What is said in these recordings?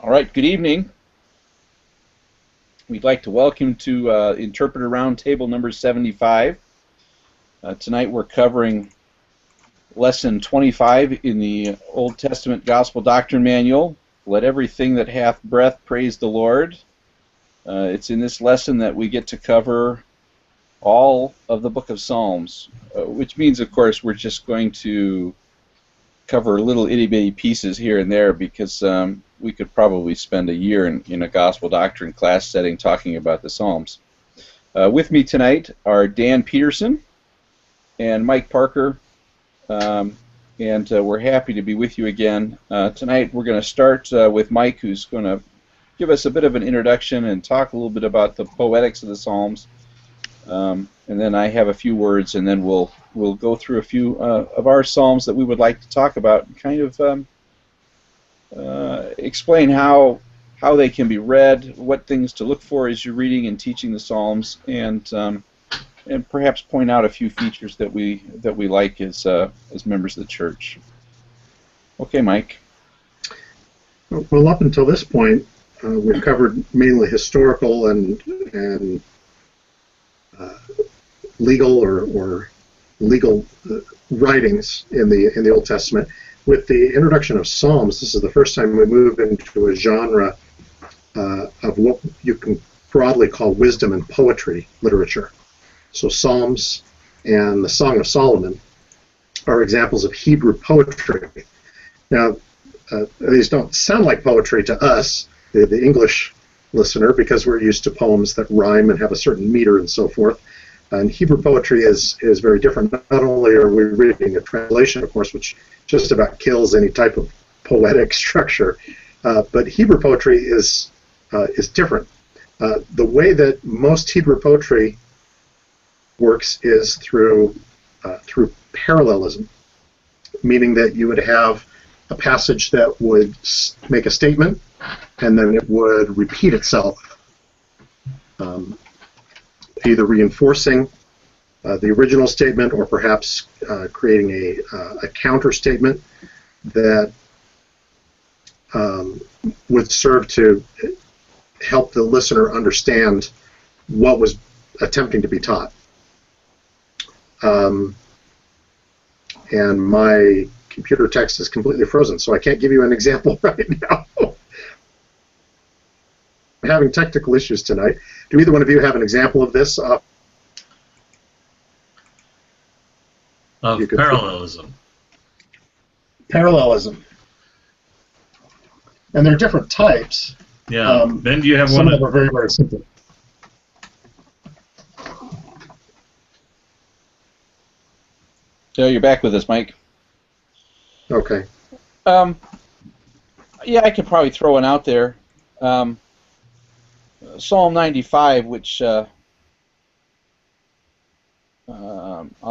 All right, good evening. We'd like to welcome to Interpreter Roundtable number 75. Tonight we're covering Lesson 25 in the Old Testament Gospel Doctrine Manual, Let Everything That Hath Breath Praise the Lord. It's in this lesson that we get to cover all of the book of Psalms, which means, of course, we're just going to cover little itty-bitty pieces here and there because we could probably spend a year in a gospel doctrine class setting talking about the Psalms. With me tonight are Dan Peterson and Mike Parker, and we're happy to be with you again. Tonight we're going to start with Mike, who's going to give us a bit of an introduction and talk a little bit about the poetics of the Psalms. And then I have a few words, and then we'll go through a few of our Psalms that we would like to talk about and kind of explain how they can be read, what things to look for as you're reading and teaching the Psalms, and perhaps point out a few features that we like as members of the church. Okay, Mike. Well, up until this point, we've covered mainly historical and legal or legal writings in the Old Testament. With the introduction of Psalms, this is the first time we move into a genre of what you can broadly call wisdom and poetry literature. So Psalms and the Song of Solomon are examples of Hebrew poetry. Now, these don't sound like poetry to us, the English listener, because we're used to poems that rhyme and have a certain meter and so forth. And Hebrew poetry is very different. Not only are we reading a translation, of course, which just about kills any type of poetic structure, but Hebrew poetry is different. The way that most Hebrew poetry works is through parallelism, meaning that you would have a passage that would make a statement, and then it would repeat itself, either reinforcing the original statement or perhaps creating a counter statement that would serve to help the listener understand what was attempting to be taught. And my computer text is completely frozen, so I can't give you an example right now. I'm having technical issues tonight. Do either one of you have an example of this? Of parallelism. Parallelism. And there are different types. Yeah. Ben, do you have some one? Some of them are very, very simple. So you're back with us, Mike. Okay. Yeah, I could probably throw one out there. Psalm 95, which I'll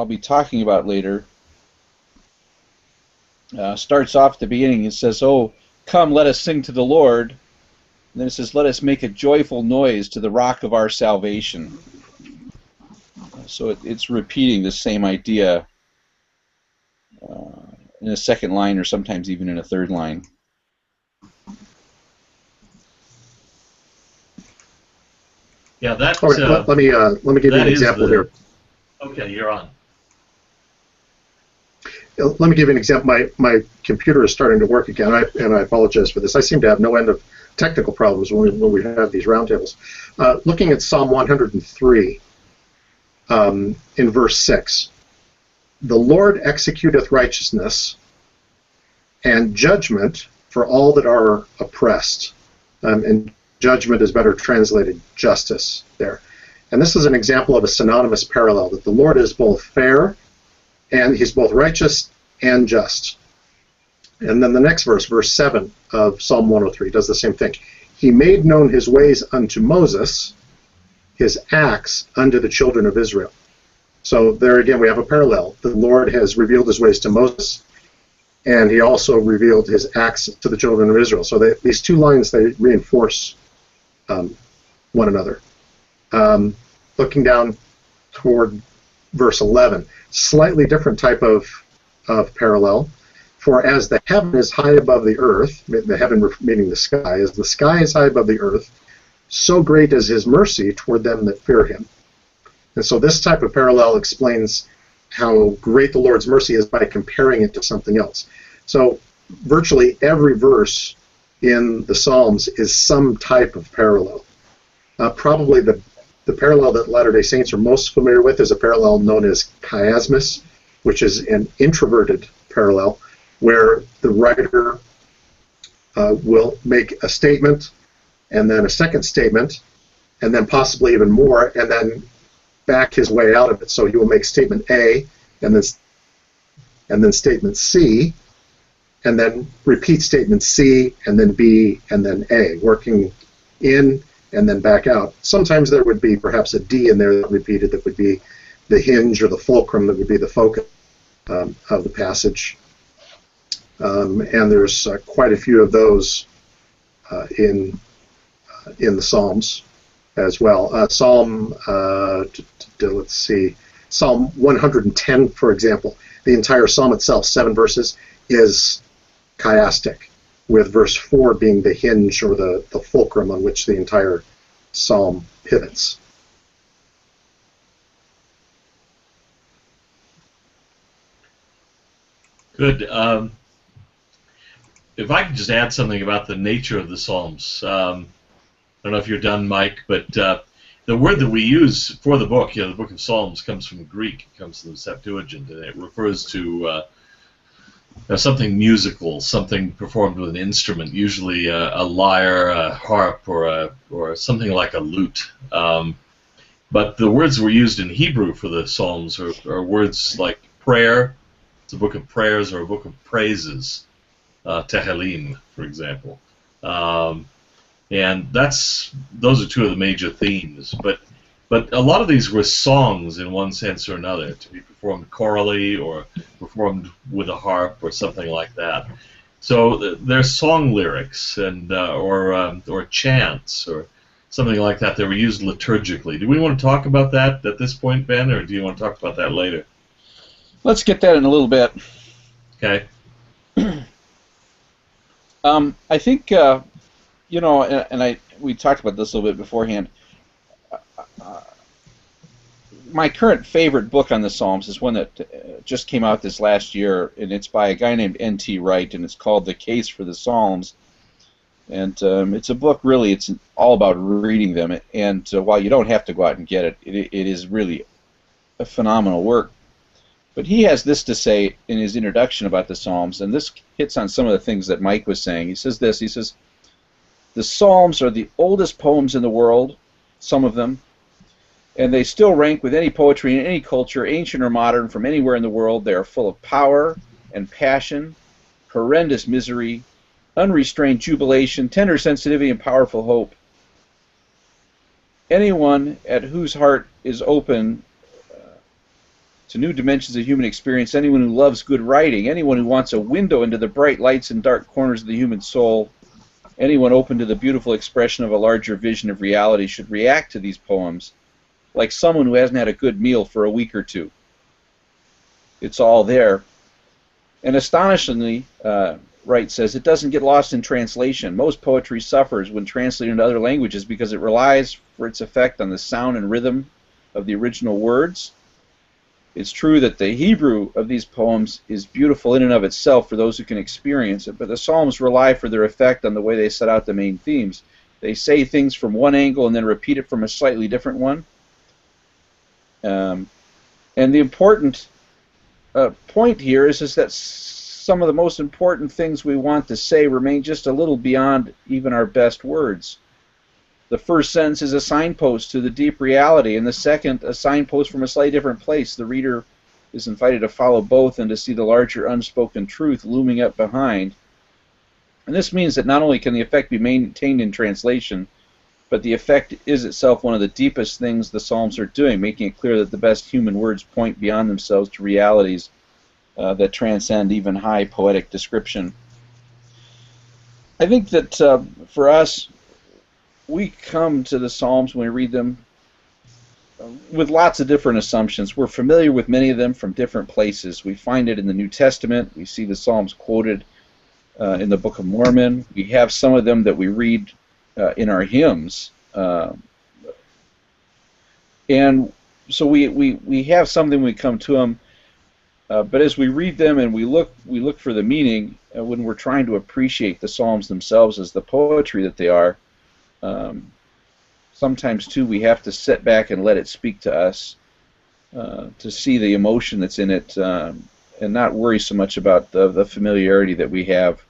be talking about later, starts off at the beginning. It says, "Oh, come, let us sing to the Lord." And then it says, "Let us make a joyful noise to the rock of our salvation." So it's repeating the same idea in a second line, or sometimes even in a third line. Yeah, that's. All right, let me give you an example here. Okay, you're on. Let me give you an example. My computer is starting to work again, and I apologize for this. I seem to have no end of technical problems when we have these roundtables. Looking at Psalm 103, in verse 6, "The Lord executeth righteousness and judgment for all that are oppressed." And judgment is better translated justice there. And this is an example of a synonymous parallel, that the Lord is both fair, and he's both righteous and just. And then the next verse, verse 7 of Psalm 103, does the same thing. "He made known his ways unto Moses, his acts unto the children of Israel." So there again we have a parallel. The Lord has revealed his ways to Moses, and he also revealed his acts to the children of Israel. So these two lines, they reinforce one another. Looking down toward verse 11, slightly different type of parallel. For as the heaven is high above the earth, the heaven meaning the sky, as the sky is high above the earth, so great is his mercy toward them that fear him. And so this type of parallel explains how great the Lord's mercy is by comparing it to something else. So virtually every verse in the Psalms is some type of parallel. Probably the parallel that Latter-day Saints are most familiar with is a parallel known as chiasmus, which is an introverted parallel, where the writer will make a statement, and then a second statement, and then possibly even more, and then back his way out of it. So he will make statement A, and then statement C, and then repeat statement C, and then B, and then A, working in and then back out. Sometimes there would be perhaps a D in there that repeated, that would be the hinge or the fulcrum, that would be the focus of the passage. And there's quite a few of those in the Psalms as well. Let's see, Psalm 110, for example, the entire psalm itself, 7 verses, is chiastic, with verse 4 being the hinge or the fulcrum on which the entire psalm pivots. Good. If I could just add something about the nature of the Psalms. I don't know if you're done, Mike, but the word that we use for the book, the book of Psalms, comes from Greek. It comes from the Septuagint, and it refers to something musical, something performed with an instrument, usually a lyre, a harp, or something like a lute. But the words were used in Hebrew for the Psalms are words like prayer. It's a book of prayers or a book of praises, Tehillim, for example. And those are two of the major themes. But a lot of these were songs in one sense or another, to be performed chorally or performed with a harp or something like that. So they're song lyrics and or chants or something like that. They were used liturgically. Do we want to talk about that at this point, Ben, or do you want to talk about that later? Let's get that in a little bit. Okay. I think, we talked about this a little bit beforehand. My current favorite book on the Psalms is one that just came out this last year, and it's by a guy named N.T. Wright, and it's called The Case for the Psalms. And it's a book, really, it's all about reading them. And while you don't have to go out and get it, it is really a phenomenal work. But he has this to say in his introduction about the Psalms, and this hits on some of the things that Mike was saying. He says this, he says, the Psalms are the oldest poems in the world, some of them, and they still rank with any poetry in any culture, ancient or modern, from anywhere in the world. They are full of power and passion, horrendous misery, unrestrained jubilation, tender sensitivity, and powerful hope. Anyone at whose heart is open to new dimensions of human experience, anyone who loves good writing, anyone who wants a window into the bright lights and dark corners of the human soul, anyone open to the beautiful expression of a larger vision of reality should react to these poems like someone who hasn't had a good meal for a week or two. It's all there. And astonishingly, Wright says, it doesn't get lost in translation. Most poetry suffers when translated into other languages because it relies for its effect on the sound and rhythm of the original words. It's true that the Hebrew of these poems is beautiful in and of itself for those who can experience it, but the Psalms rely for their effect on the way they set out the main themes. They say things from one angle and then repeat it from a slightly different one. And the important point here is that some of the most important things we want to say remain just a little beyond even our best words. The first sentence is a signpost to the deep reality, and the second a signpost from a slightly different place. The reader is invited to follow both and to see the larger unspoken truth looming up behind. And this means that not only can the effect be maintained in translation, but the effect is itself one of the deepest things the Psalms are doing, making it clear that the best human words point beyond themselves to realities that transcend even high poetic description. I think that for us, we come to the Psalms when we read them with lots of different assumptions. We're familiar with many of them from different places. We find it in the New Testament. We see the Psalms quoted in the Book of Mormon. We have some of them that we read in our hymns. And so we have something when we come to them. But as we read them and we look for the meaning, when we're trying to appreciate the Psalms themselves as the poetry that they are, sometimes too we have to sit back and let it speak to us to see the emotion that's in it, and not worry so much about the familiarity that we have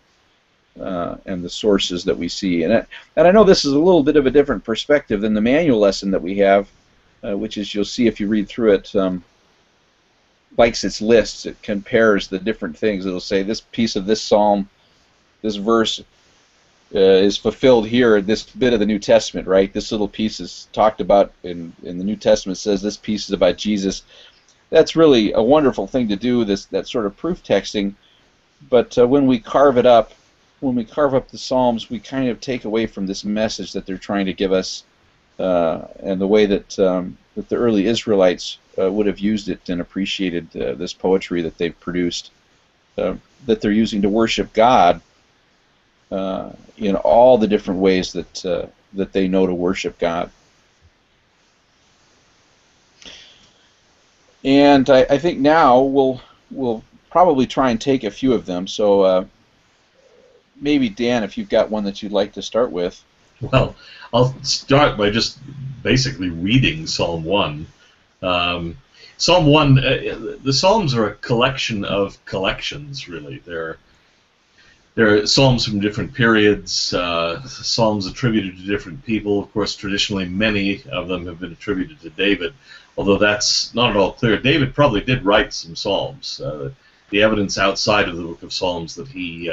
and the sources that we see. And I know this is a little bit of a different perspective than the manual lesson that we have, which is, you'll see if you read through it, likes its lists. It compares the different things. It'll say this piece of this psalm, this verse is fulfilled here in this bit of the New Testament, right? This little piece is talked about in the New Testament, says this piece is about Jesus. That's really a wonderful thing to do, that sort of proof texting. But when we carve it up, when we carve up the Psalms, we kind of take away from this message that they're trying to give us, and the way that that the early Israelites would have used it and appreciated this poetry that they've produced, that they're using to worship God in all the different ways that that they know to worship God. And I think now we'll probably try and take a few of them. So maybe Dan, if you've got one that you'd like to start with. Well, I'll start by just basically reading Psalm 1. Psalm 1, the Psalms are a collection of collections, really. They're Psalms from different periods, Psalms attributed to different people. Of course, traditionally, many of them have been attributed to David, although that's not at all clear. David probably did write some Psalms. The evidence outside of the book of Psalms that he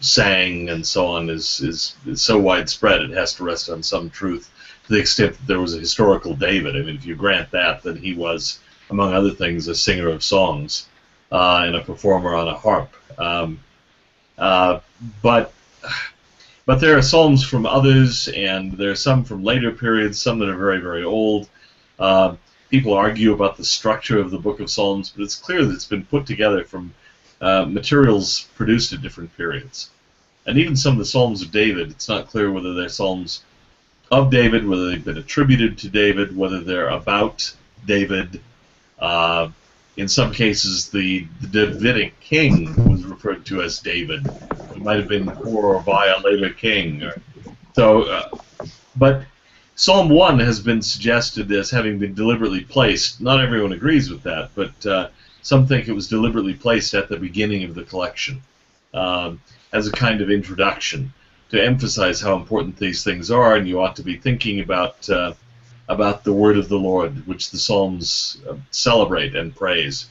sang and so on is so widespread, it has to rest on some truth, to the extent that there was a historical David. I mean, if you grant that, then he was, among other things, a singer of songs and a performer on a harp. But there are Psalms from others, and there are some from later periods, some that are very, very old. People argue about the structure of the book of Psalms, but it's clear that it's been put together from materials produced at different periods. And even some of the Psalms of David, it's not clear whether they're Psalms of David, whether they've been attributed to David, whether they're about David. In some cases, the Davidic king was referred to as David. It might have been for or by a later king. But Psalm 1 has been suggested as having been deliberately placed. Not everyone agrees with that, but some think it was deliberately placed at the beginning of the collection as a kind of introduction to emphasize how important these things are, and you ought to be thinking about the word of the Lord, which the Psalms celebrate and praise.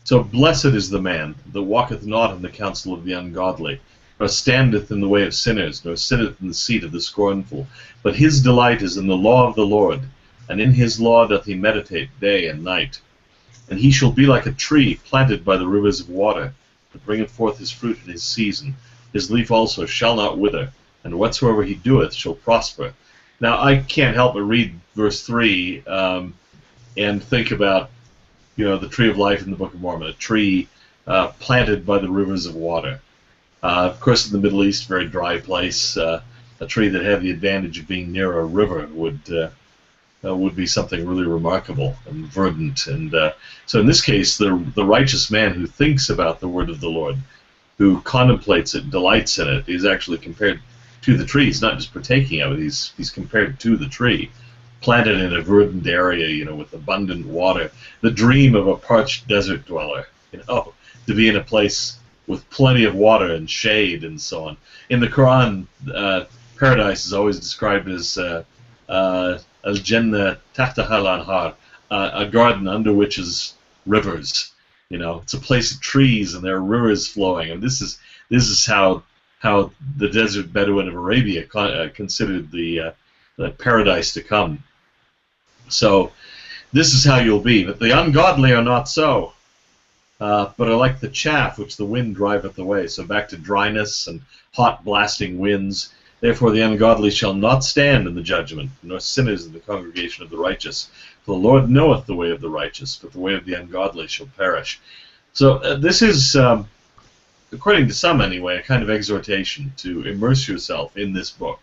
So blessed is the man that walketh not in the counsel of the ungodly, nor standeth in the way of sinners, nor sitteth in the seat of the scornful. But his delight is in the law of the Lord, and in his law doth he meditate day and night. And he shall be like a tree planted by the rivers of water, that bringeth forth his fruit in his season. His leaf also shall not wither, and whatsoever he doeth shall prosper. Now, I can't help but read verse 3 and think about, the tree of life in the Book of Mormon, a tree planted by the rivers of water. Of course, in the Middle East, very dry place, a tree that had the advantage of being near a river would be something really remarkable and verdant. And so in this case, the righteous man who thinks about the word of the Lord, who contemplates it, delights in it, is actually compared to the tree. He's not just partaking of it, he's compared to the tree, planted in a verdant area, with abundant water, the dream of a parched desert dweller, to be in a place with plenty of water and shade and so on. In the Quran, paradise is always described as al-Jannah tahtaha al-anhar, a garden under which is rivers. It's a place of trees and there are rivers flowing, and this is how the desert Bedouin of Arabia considered the paradise to come. So this is how you'll be. But the ungodly are not so, but are like the chaff which the wind driveth away. So back to dryness and hot blasting winds. Therefore the ungodly shall not stand in the judgment, nor sinners in the congregation of the righteous. For the Lord knoweth the way of the righteous, but the way of the ungodly shall perish. So this is, according to some anyway, a kind of exhortation to immerse yourself in this book,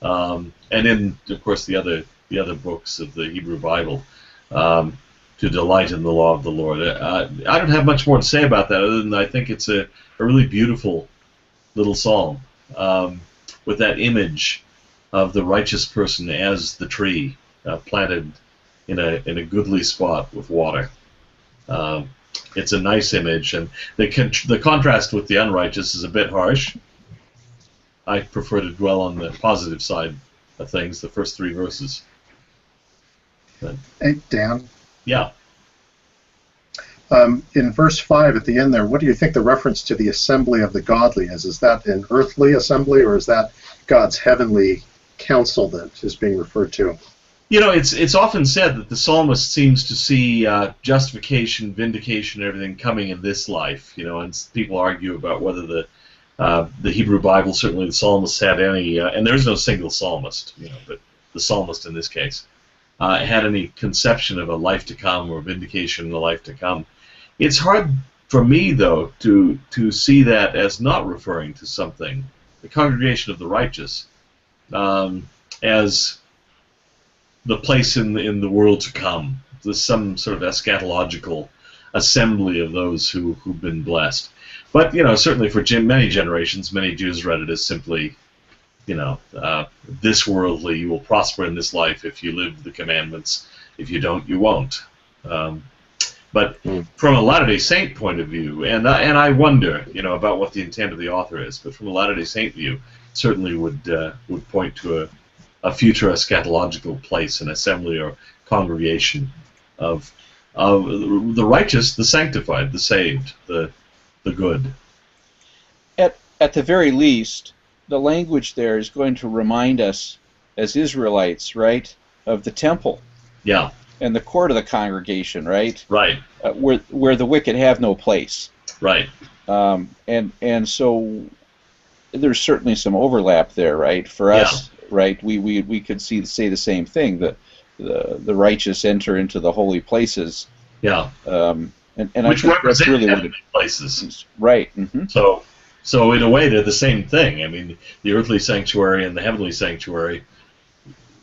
and in, of course, the other books of the Hebrew Bible, to delight in the law of the Lord. I don't have much more to say about that, other than I think it's a really beautiful little psalm, with that image of the righteous person as the tree planted in a goodly spot with water. It's a nice image, and the contrast with the unrighteous is a bit harsh. I prefer to dwell on the positive side of things, the first 3 verses. But, Hey, Dan. yeah. In verse 5 at the end there, what do you think the reference to the assembly of the godly is? Is that an earthly assembly, or is that God's heavenly council that is being referred to? You know, it's often said that the psalmist seems to see justification, vindication, everything coming in this life. You know, and people argue about whether the Hebrew Bible, certainly the psalmist, had any, and there's no single psalmist, you know, but the psalmist in this case, had any conception of a life to come or vindication in the life to come. It's hard for me, though, to see that as not referring to something, the congregation of the righteous, as the place in the world to come. There's some sort of eschatological assembly of those who've been blessed. But, you know, certainly for many generations, many Jews read it as simply, you know, this worldly, you will prosper in this life if you live the commandments. If you don't, you won't. But from a Latter-day Saint point of view, and I wonder, you know, about what the intent of the author is, but from a Latter-day Saint view, certainly would point to a future eschatological place, an assembly or congregation of the righteous, the sanctified, the saved, the good. At the very least, the language there is going to remind us, as Israelites, right, of the temple. Yeah. And the court of the congregation, right? Right. Where the wicked have no place. Right. And so there's certainly some overlap there, right? For us, right? We could say the same thing. That the righteous enter into the holy places. Yeah. And which I think that's really what it places. is. Right. Mm-hmm. So in a way, they're the same thing. I mean, the earthly sanctuary and the heavenly sanctuary,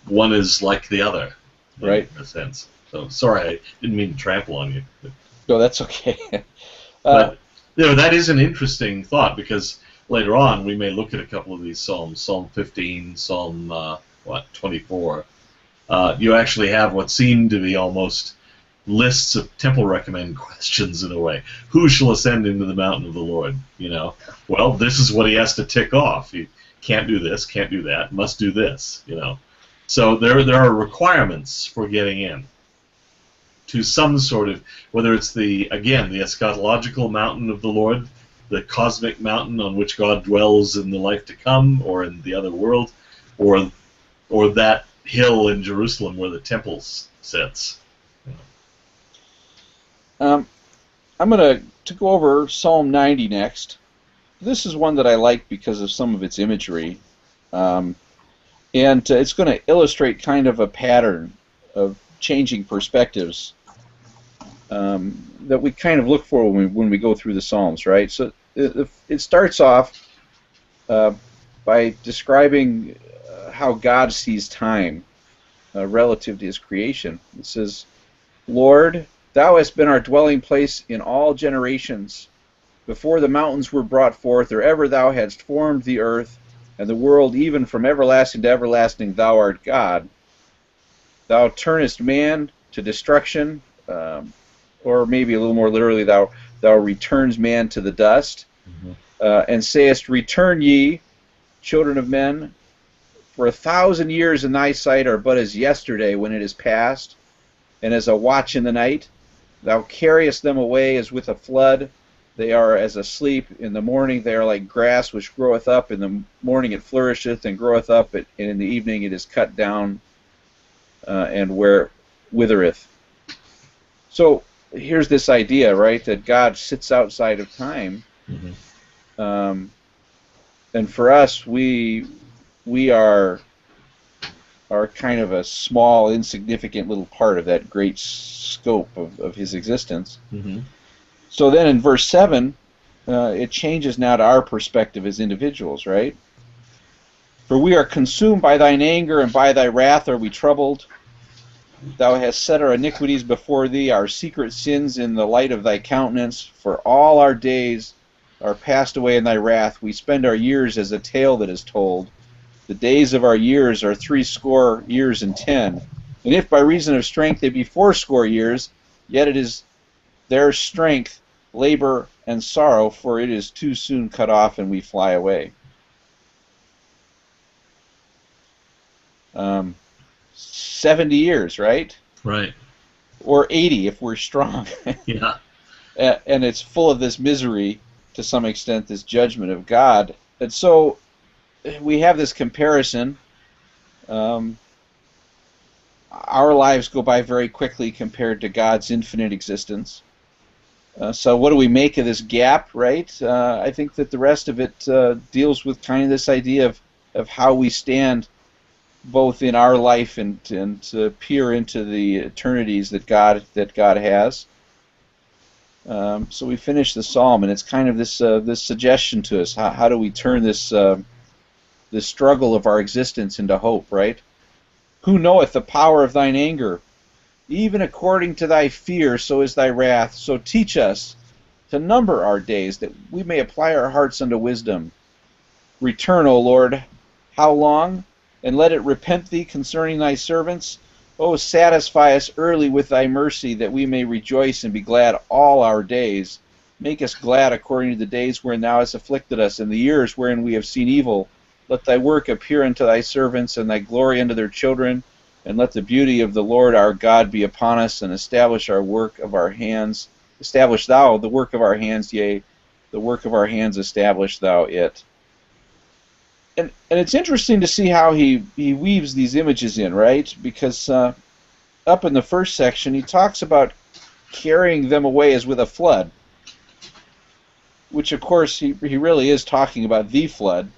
one is like the other. Right. In a sense. So, sorry, I didn't mean to trample on you. No, that's okay. But, you know, that is an interesting thought, because later on we may look at a couple of these Psalms, Psalm 15, Psalm, 24. You actually have what seem to be almost lists of temple recommend questions in a way. Who shall ascend into the mountain of the Lord? You know, well, this is what he has to tick off. He can't do this, can't do that, must do this, you know. So there are requirements for getting in to some sort of, whether it's the eschatological mountain of the Lord, the cosmic mountain on which God dwells in the life to come or in the other world, or that hill in Jerusalem where the temple sits. I'm going to go over Psalm 90 next. This is one that I like because of some of its imagery. And it's going to illustrate kind of a pattern of changing perspectives that we kind of look for when we go through the Psalms, right? So it starts off by describing how God sees time relative to his creation. It says, Lord, thou hast been our dwelling place in all generations. Before the mountains were brought forth, or ever thou hadst formed the earth, and the world, even from everlasting to everlasting, thou art God. Thou turnest man to destruction, or maybe a little more literally, thou returns man to the dust, and sayest, Return ye, children of men, for 1,000 years in thy sight are but as yesterday when it is past, and as a watch in the night. Thou carriest them away as with a flood. They are as asleep. In the morning they are like grass which groweth up. In the morning it flourisheth and groweth up, and in the evening it is cut down and withereth. So here's this idea, right, that God sits outside of time. And for us, we we are kind of a small, insignificant little part of that great scope of his existence. Mm-hmm. So then in verse 7, it changes now to our perspective as individuals, right? For we are consumed by thine anger, and by thy wrath are we troubled. Thou hast set our iniquities before thee, our secret sins in the light of thy countenance. For all our days are passed away in thy wrath. We spend our years as a tale that is told. The days of our years are 60 years and 10. And if by reason of strength they be 80 years, yet it is their strength, labor, and sorrow, for it is too soon cut off, and we fly away. 70 years, right? Right. Or 80 if we're strong. Yeah. And it's full of this misery, to some extent, this judgment of God. And so we have this comparison. Our lives go by very quickly compared to God's infinite existence. So what do we make of this gap, right? I think that the rest of it deals with kind of this idea of how we stand both in our life and to peer into the eternities that God has. So we finish the psalm, and it's kind of this suggestion to us: how do we turn this struggle of our existence into hope, right? Who knoweth the power of thine anger? Even according to thy fear, so is thy wrath. So teach us to number our days, that we may apply our hearts unto wisdom. Return, O Lord, how long? And let it repent thee concerning thy servants. O satisfy us early with thy mercy, that we may rejoice and be glad all our days. Make us glad according to the days wherein thou hast afflicted us, and the years wherein we have seen evil. Let thy work appear unto thy servants, and thy glory unto their children. And let the beauty of the Lord our God be upon us, and establish our work of our hands. Establish thou the work of our hands, yea, the work of our hands establish thou it. And it's interesting to see how he weaves these images in, right? Because up in the first section, he talks about carrying them away as with a flood, which, of course, he really is talking about the flood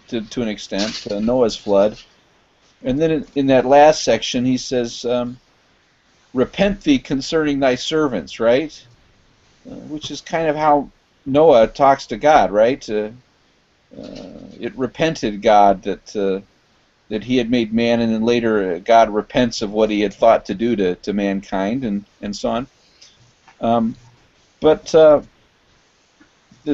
to an extent, Noah's flood. And then in that last section, he says, repent thee concerning thy servants, right? Which is kind of how Noah talks to God, right? It repented God that he had made man, and then later God repents of what he had thought to do to mankind, and so on. But the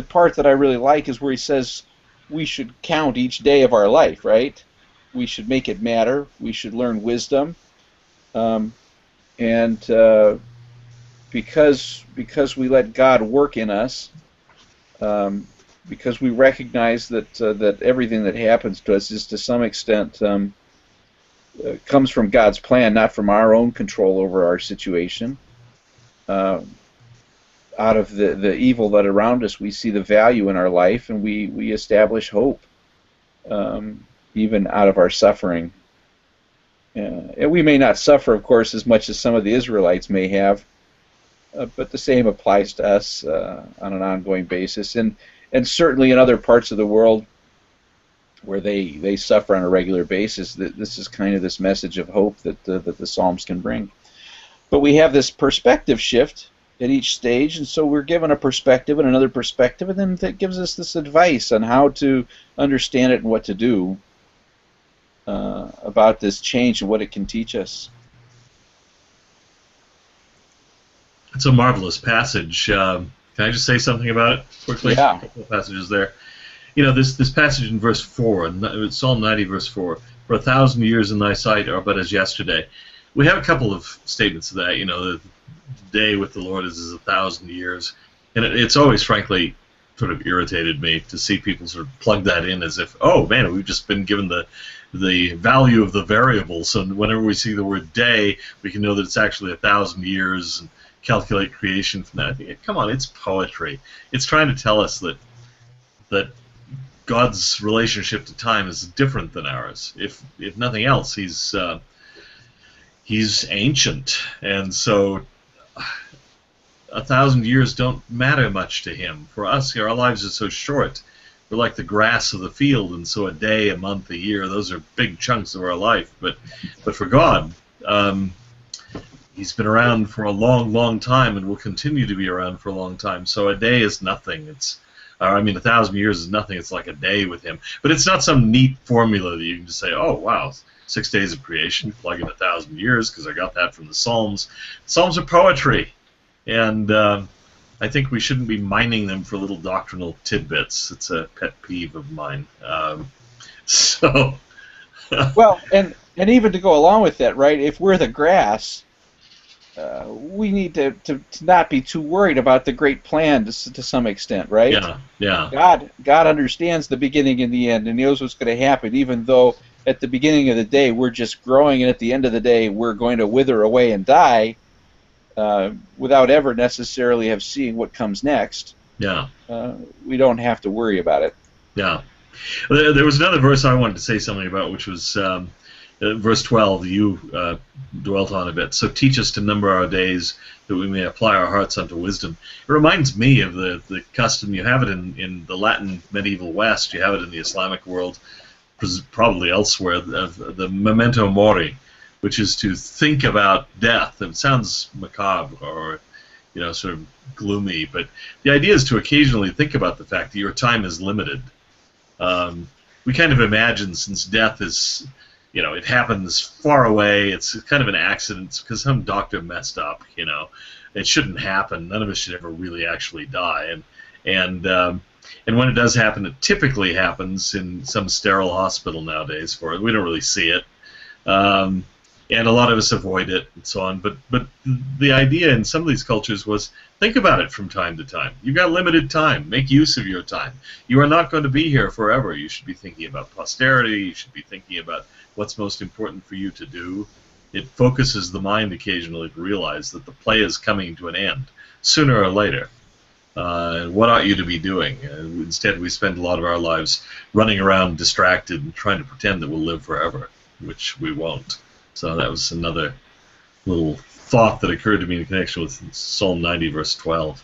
part that I really like is where he says we should count each day of our life, right? We should make it matter. We should learn wisdom, and because we let God work in us, because we recognize that everything that happens to us is to some extent comes from God's plan, not from our own control over our situation. Out of the evil that around us, we see the value in our life, and we establish hope, even out of our suffering. And we may not suffer, of course, as much as some of the Israelites may have, but the same applies to us on an ongoing basis. And certainly in other parts of the world where they suffer on a regular basis, this is kind of this message of hope that the Psalms can bring. But we have this perspective shift at each stage, and so we're given a perspective and another perspective, and then that gives us this advice on how to understand it and what to do about this change and what it can teach us. It's a marvelous passage. Can I just say something about it quickly? Yeah. A couple of passages there. You know, this passage in verse 4, Psalm 90, verse 4, for 1,000 years in thy sight are but as yesterday. We have a couple of statements of that. You know, the day with the Lord is 1,000 years. And it's always, frankly, sort of irritated me to see people sort of plug that in as if, oh, man, we've just been given the value of the variable. So whenever we see the word day, we can know that it's actually 1,000 years and calculate creation from that. I think, come on, it's poetry. It's trying to tell us that God's relationship to time is different than ours. If nothing else, he's ancient, and so 1,000 years don't matter much to him. For us, our lives are so short we're like the grass of the field, and so a day, a month, a year, those are big chunks of our life. But for God, He's been around for a long, long time, and will continue to be around for a long time. So a day is nothing. 1,000 years is nothing. It's like a day with Him. But it's not some neat formula that you can just say, oh, wow, 6 days of creation, plug in 1,000 years, because I got that from the Psalms. Psalms are poetry, and I think we shouldn't be mining them for little doctrinal tidbits. It's a pet peeve of mine. Well, and even to go along with that, right? If we're the grass, we need to not be too worried about the great plan to some extent, right? Yeah. God understands the beginning and the end, and knows what's going to happen, even though at the beginning of the day we're just growing, and at the end of the day we're going to wither away and die without ever necessarily have seeing what comes next. Yeah. We don't have to worry about it. Yeah. There was another verse I wanted to say something about, which was verse 12, you dwelt on a bit. So teach us to number our days, that we may apply our hearts unto wisdom. It reminds me of the custom. You have it in the Latin medieval West. You have it in the Islamic world, probably elsewhere, of the memento mori, which is to think about death. It sounds macabre or sort of gloomy, but the idea is to occasionally think about the fact that your time is limited. We kind of imagine, since death is, it happens far away, it's kind of an accident because some doctor messed up, it shouldn't happen. None of us should ever really actually die, and when it does happen, it typically happens in some sterile hospital nowadays. We don't really see it, and a lot of us avoid it and so on. But the idea in some of these cultures was, think about it from time to time. You've got limited time. Make use of your time. You are not going to be here forever. You should be thinking about posterity. You should be thinking about what's most important for you to do. It focuses the mind occasionally to realize that the play is coming to an end, sooner or later. And what ought you to be doing? Instead, we spend a lot of our lives running around distracted and trying to pretend that we'll live forever, which we won't. So that was another little thought that occurred to me in connection with Psalm 90, verse 12.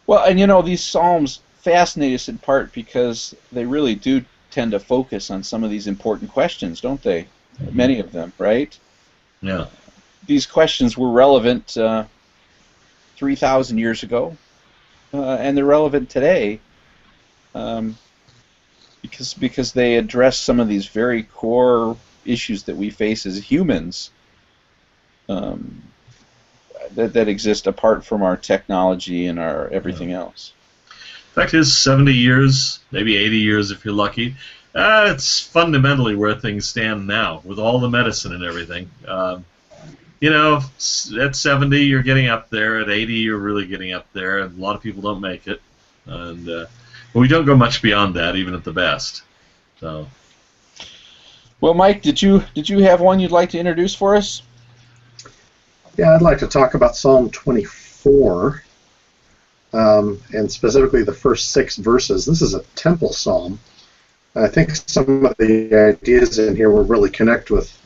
Well, and these Psalms fascinate us in part because they really do tend to focus on some of these important questions, don't they? Mm-hmm. Many of them, right? Yeah. These questions were relevant 3,000 years ago, and they're relevant today because they address some of these very core issues that we face as humans that exist apart from our technology and our everything else. The fact is, 70 years, maybe 80 years if you're lucky, it's fundamentally where things stand now, with all the medicine and everything. At 70 you're getting up there, at 80 you're really getting up there, and a lot of people don't make it. But we don't go much beyond that, even at the best. So. Well, Mike, did you have one you'd like to introduce for us? Yeah, I'd like to talk about Psalm 24, and specifically the first 6 verses. This is a temple psalm. I think some of the ideas in here will really connect with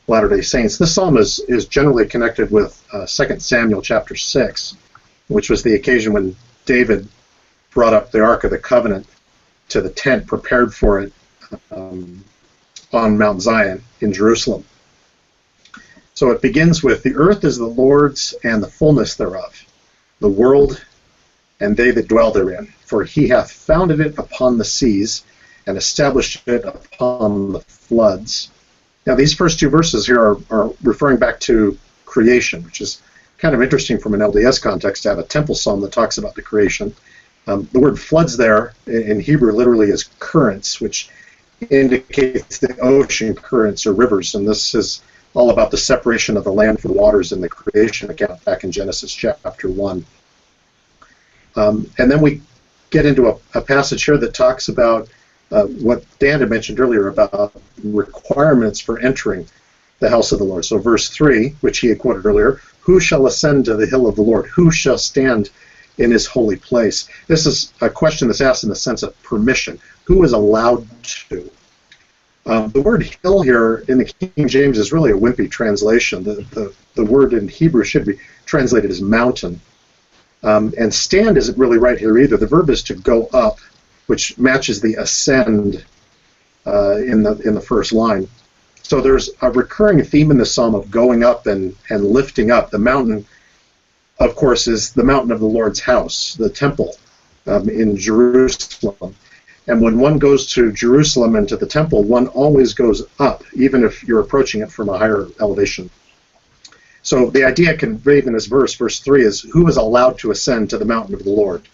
Latter-day Saints. This psalm is generally connected with 2 Samuel chapter 6, which was the occasion when David brought up the Ark of the Covenant to the tent prepared for it on Mount Zion in Jerusalem. So it begins with, the earth is the Lord's and the fullness thereof, the world and they that dwell therein. For he hath founded it upon the seas and established it upon the floods. Now these first 2 verses here are referring back to creation, which is kind of interesting from an LDS context to have a temple psalm that talks about the creation. The word floods there in Hebrew literally is currents, which indicates the ocean currents or rivers, and this is all about the separation of the land from the waters in the creation account back in Genesis chapter 1. And then we get into a passage here that talks about what Dan had mentioned earlier about requirements for entering the house of the Lord. So verse 3, which he had quoted earlier, who shall ascend to the hill of the Lord? Who shall stand in his holy place? This is a question that's asked in the sense of permission. Who is allowed to? The word hill here in the King James is really a wimpy translation. The word in Hebrew should be translated as mountain. And stand isn't really right here either. The verb is to go up which matches the ascend in the first line. So there's a recurring theme in the psalm of going up and lifting up. The mountain, of course, is the mountain of the Lord's house, the temple in Jerusalem. And when one goes to Jerusalem and to the temple, one always goes up, even if you're approaching it from a higher elevation. So the idea conveyed in this verse 3, is who is allowed to ascend to the mountain of the Lord?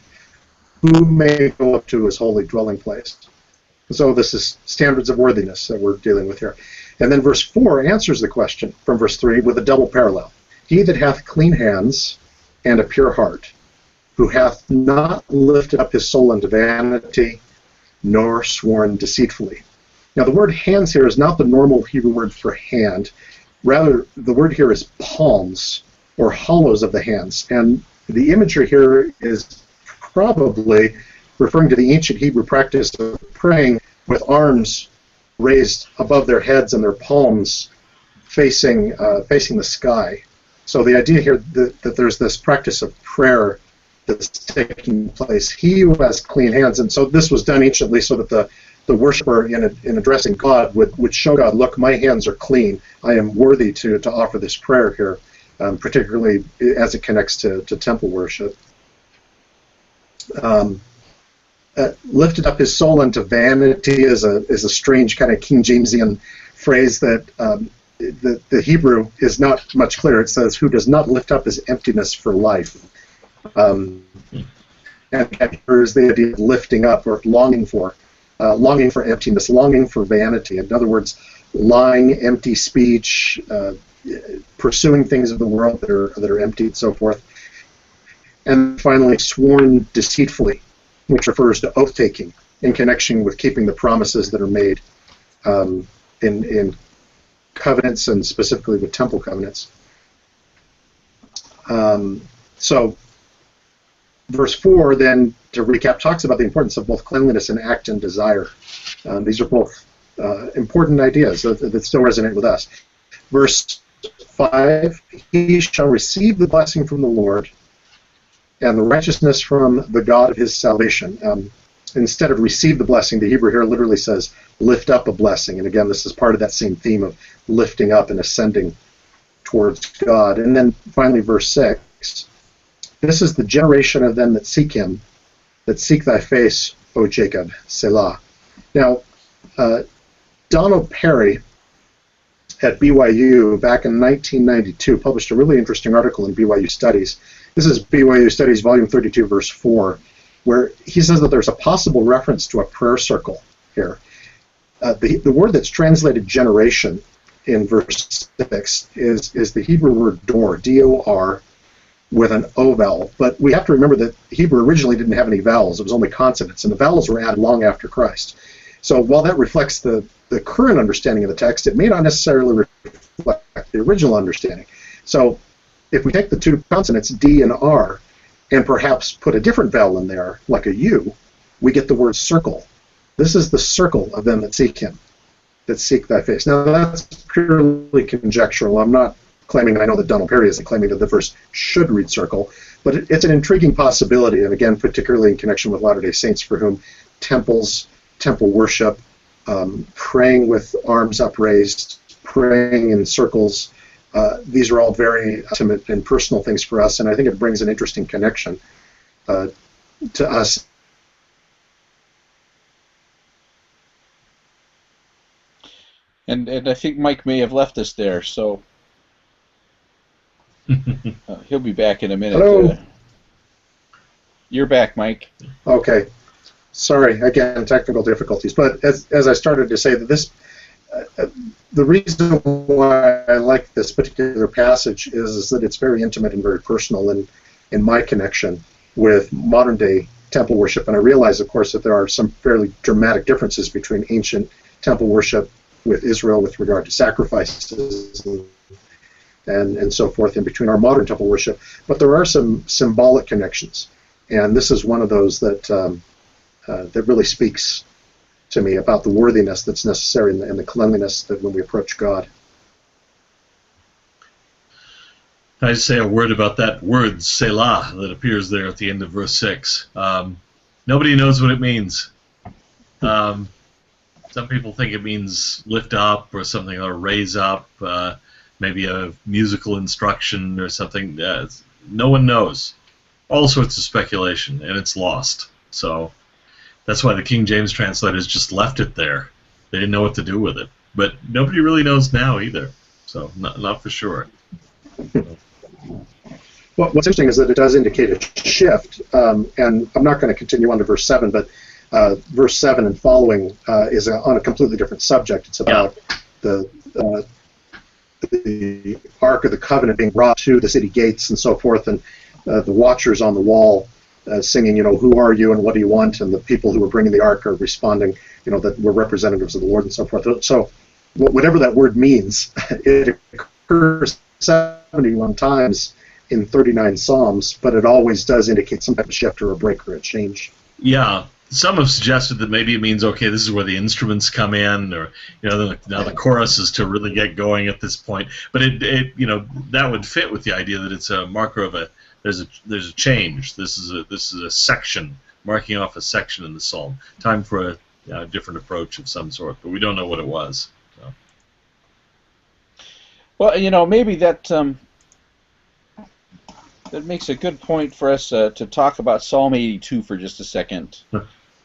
Who may go up to his holy dwelling place? So this is standards of worthiness that we're dealing with here. And then verse 4 answers the question from verse 3 with a double parallel. He that hath clean hands and a pure heart, who hath not lifted up his soul unto vanity, nor sworn deceitfully. Now the word hands here is not the normal Hebrew word for hand. Rather, the word here is palms, or hollows of the hands. And the imagery here is probably referring to the ancient Hebrew practice of praying with arms raised above their heads and their palms facing the sky. So the idea here that there's this practice of prayer that's taking place. He who has clean hands, and so this was done anciently so that the worshiper in addressing God would show God, look, my hands are clean. I am worthy to offer this prayer here, particularly as it connects to temple worship. Lifted up his soul unto vanity is a strange kind of King Jamesian phrase that the Hebrew is not much clearer. It says, who does not lift up his emptiness for life. And here is the idea of lifting up or longing for emptiness, longing for vanity. In other words, lying, empty speech, pursuing things of the world that are empty and so forth. And finally, sworn deceitfully, which refers to oath-taking in connection with keeping the promises that are made in covenants and specifically with temple covenants. So verse 4 then, to recap, talks about the importance of both cleanliness and act and desire. These are both important ideas that still resonate with us. Verse 5, he shall receive the blessing from the Lord and the righteousness from the God of his salvation. Instead of receive the blessing, the Hebrew here literally says lift up a blessing. And again, this is part of that same theme of lifting up and ascending towards God. And then finally, verse 6, this is the generation of them that seek him, that seek thy face, O Jacob, Selah. Now, Donald Perry at BYU back in 1992 published a really interesting article in BYU Studies. This is BYU Studies, volume 32, verse 4, where he says that there's a possible reference to a prayer circle here. The word that's translated generation in verse 6 is the Hebrew word dor, D-O-R, with an O vowel. But we have to remember that Hebrew originally didn't have any vowels. It was only consonants, and the vowels were added long after Christ. So while that reflects the current understanding of the text, it may not necessarily reflect the original understanding. So if we take the two consonants, D and R, and perhaps put a different vowel in there, like a U, we get the word circle. This is the circle of them that seek him, that seek thy face. Now that's purely conjectural. I'm not claiming, I know that Donald Perry isn't claiming that the verse should read circle, but it's an intriguing possibility, and again, particularly in connection with Latter-day Saints for whom temples, temple worship, praying with arms upraised, praying in circles, these are all very intimate and personal things for us, and I think it brings an interesting connection to us. And I think Mike may have left us there, so he'll be back in a minute. Hello. You're back, Mike. Okay. Sorry, again, technical difficulties. But as I started to say, that this, the reason why I like this particular passage is that it's very intimate and very personal in my connection with modern-day temple worship. And I realize, of course, that there are some fairly dramatic differences between ancient temple worship with Israel with regard to sacrifices and so forth, and between our modern temple worship. But there are some symbolic connections, and this is one of those that that really speaks to me about the worthiness that's necessary and the cleanliness that when we approach God. I say a word about that word, Selah, that appears there at the end of verse 6. Nobody knows what it means. Some people think it means lift up or something, or raise up, maybe a musical instruction or something. No one knows. All sorts of speculation, and it's lost. So that's why the King James translators just left it there. They didn't know what to do with it. But nobody really knows now either. So not for sure. Well, what's interesting is that it does indicate a shift, and I'm not going to continue on to verse 7, but verse 7 and following is on a completely different subject. It's about the Ark of the Covenant being brought to the city gates and so forth, and the watchers on the wall singing, who are you and what do you want? And the people who are bringing the Ark are responding, that we're representatives of the Lord and so forth. So whatever that word means, it occurs 71 times in 39 Psalms, but it always does indicate some type of shift or a break or a change. Yeah. Some have suggested that maybe it means, okay, this is where the instruments come in, or now the chorus is to really get going at this point. But it that would fit with the idea that it's a marker of there's a change. This is a section marking off a section in the psalm. Time for a different approach of some sort, but we don't know what it was. So. Well, maybe that makes a good point for us to talk about Psalm 82 for just a second.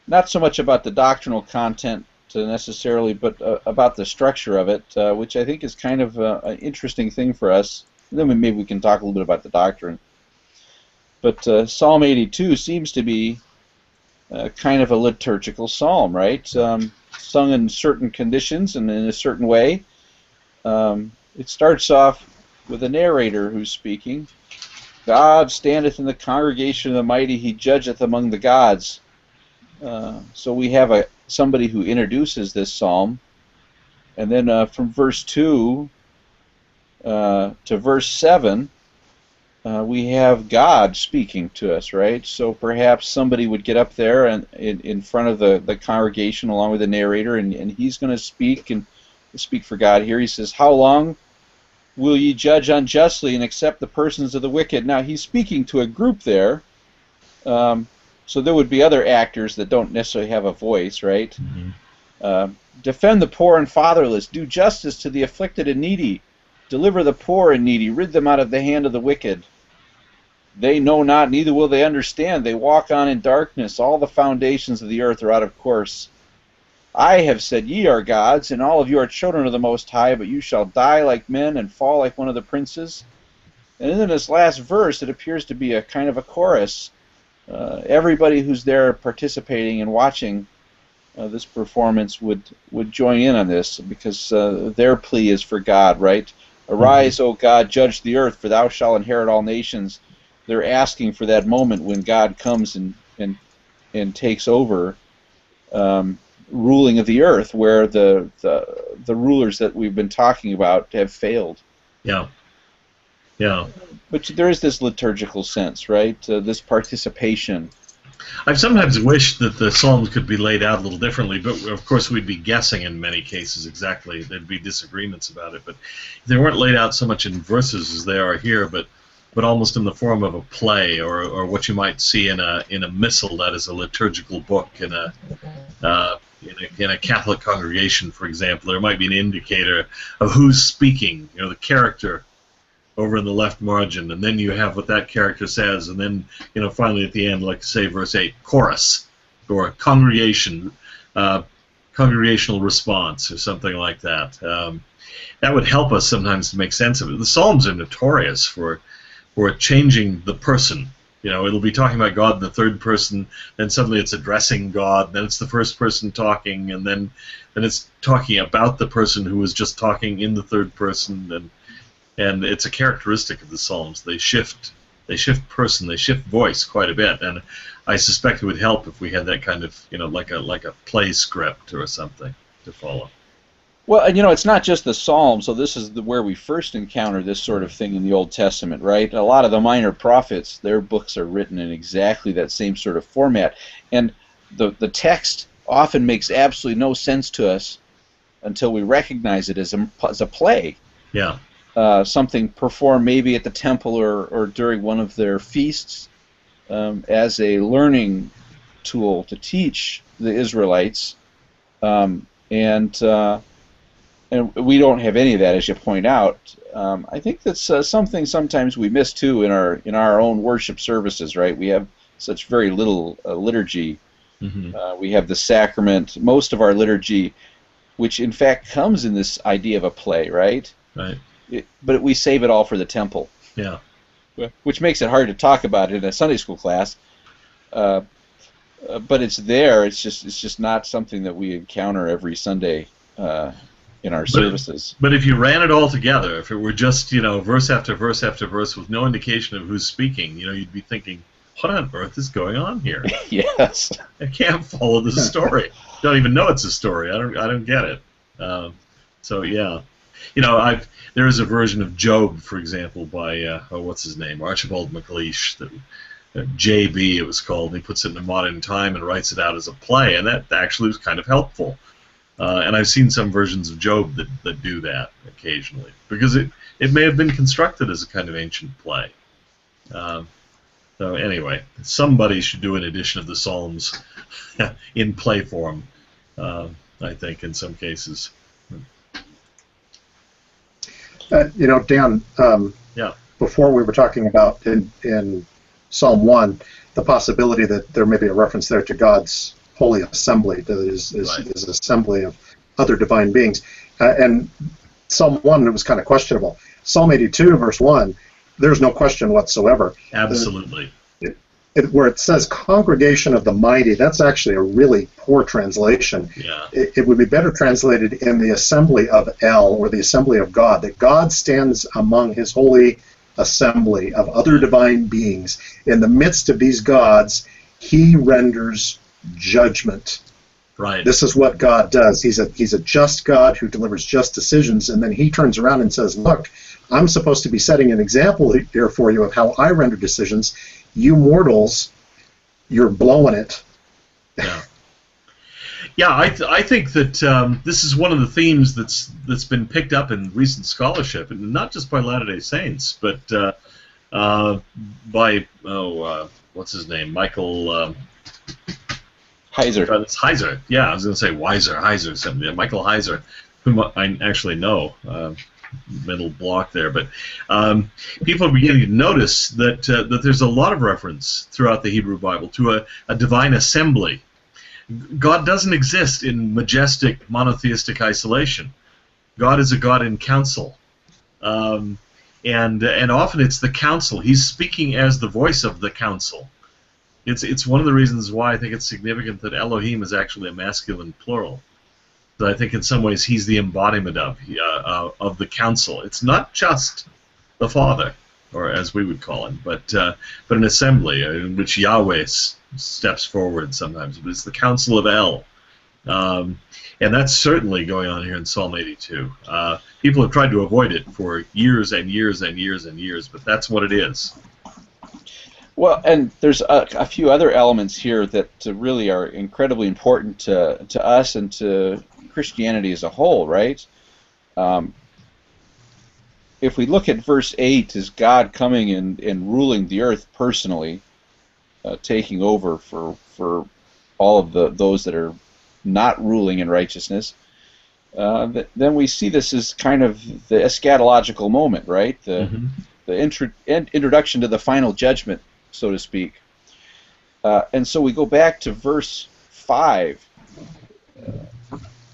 Not so much about the doctrinal content necessarily, but about the structure of it, which I think is kind of an interesting thing for us. And then maybe we can talk a little bit about the doctrine. But Psalm 82 seems to be kind of a liturgical psalm, right? Sung in certain conditions and in a certain way. It starts off with a narrator who's speaking. God standeth in the congregation of the mighty, he judgeth among the gods. So we have somebody who introduces this psalm, and then from verse 2 to verse 7, we have God speaking to us, right? So perhaps somebody would get up there and in front of the congregation along with the narrator, and he's going to speak for God. Here he says, "How long will ye judge unjustly and accept the persons of the wicked?" Now he's speaking to a group there. So there would be other actors that don't necessarily have a voice, right? Mm-hmm. Defend the poor and fatherless. Do justice to the afflicted and needy. Deliver the poor and needy. Rid them out of the hand of the wicked. They know not, neither will they understand. They walk on in darkness. All the foundations of the earth are out of course. I have said, ye are gods, and all of you are children of the Most High, but you shall die like men and fall like one of the princes. And in this last verse, it appears to be a kind of a chorus. Everybody who's there participating and watching this performance would join in on this, because their plea is for God, right? Arise, O God, judge the earth, for thou shalt inherit all nations. They're asking for that moment when God comes and takes over ruling of the earth, where the rulers that we've been talking about have failed. Yeah. Yeah. But there is this liturgical sense, right? This participation. I've sometimes wished that the Psalms could be laid out a little differently, but of course we'd be guessing in many cases exactly. There'd be disagreements about it, but they weren't laid out so much in verses as they are here, but almost in the form of a play, or what you might see in a missal, that is a liturgical book in a Catholic congregation, for example. There might be an indicator of who's speaking, the character over in the left margin, and then you have what that character says, and then finally at the end, like say verse 8, chorus or congregational response or something like that. That would help us sometimes to make sense of it. The Psalms are notorious for changing the person. It'll be talking about God in the third person, then suddenly it's addressing God, then it's the first person talking, and then it's talking about the person who was just talking in the third person, and it's a characteristic of the Psalms. They shift person, they shift voice quite a bit, and I suspect it would help if we had that kind of, like a play script or something to follow. Well, it's not just the Psalms, so this is where we first encounter this sort of thing in the Old Testament, right? A lot of the minor prophets, their books are written in exactly that same sort of format, and the text often makes absolutely no sense to us until we recognize it as a play. Yeah. Something performed maybe at the temple or during one of their feasts as a learning tool to teach the Israelites And we don't have any of that, as you point out. I think that's something sometimes we miss too in our own worship services. Right? We have such very little liturgy. Mm-hmm. We have the sacrament. Most of our liturgy, which in fact comes in this idea of a play, right? Right. But we save it all for the temple. Yeah. Which makes it hard to talk about it in a Sunday school class. But it's there. It's just not something that we encounter every Sunday in our services. But if you ran it all together, if it were just verse after verse after verse with no indication of who's speaking, you'd be thinking, what on earth is going on here? Yes. I can't follow the story. Don't even know it's a story. I don't get it. So yeah, there is a version of Job, for example, by what's his name, Archibald MacLeish, that JB it was called. He puts it in a modern time and writes it out as a play, and that actually was kind of helpful. And I've seen some versions of Job that do that occasionally, because it may have been constructed as a kind of ancient play. So anyway, somebody should do an edition of the Psalms in play form, I think, in some cases. Dan, Yeah. before we were talking about in Psalm 1, the possibility that there may be a reference there to God's holy assembly, that is Right. an assembly of other divine beings. And Psalm 1, it was kind of questionable. Psalm 82, verse 1, there's no question whatsoever. Absolutely. Where it says congregation of the mighty, that's actually a really poor translation. Yeah. It would be better translated in the assembly of El, or the assembly of God, that God stands among his holy assembly of other divine beings. In the midst of these gods, he renders judgment. Right. This is what God does. He's a just God who delivers just decisions, and then he turns around and says, look, I'm supposed to be setting an example here for you of how I render decisions. You mortals, you're blowing it. Yeah. Yeah, I think that this is one of the themes that's been picked up in recent scholarship, and not just by Latter-day Saints, but by what's his name, Michael Heiser. Heiser. Yeah, I was going to say Heiser, something. Michael Heiser, whom I actually know. Mental block there, but people are beginning to notice that there's a lot of reference throughout the Hebrew Bible to a divine assembly. God doesn't exist in majestic monotheistic isolation. God is a God in council, and often it's the council. He's speaking as the voice of the council. It's one of the reasons why I think it's significant that Elohim is actually a masculine plural. I think in some ways he's the embodiment of the council. It's not just the Father, or as we would call him, but an assembly in which Yahweh steps forward sometimes. But it's the Council of El, and that's certainly going on here in Psalm 82. People have tried to avoid it for years and years and years and years, but that's what it is. Well, and there's a few other elements here that really are incredibly important to us and to Christianity as a whole, right? If we look at verse 8 as God coming and ruling the earth personally, taking over for all of those that are not ruling in righteousness, then we see this as kind of the eschatological moment, right? The introduction to the final judgment, so to speak. And so we go back to verse 5.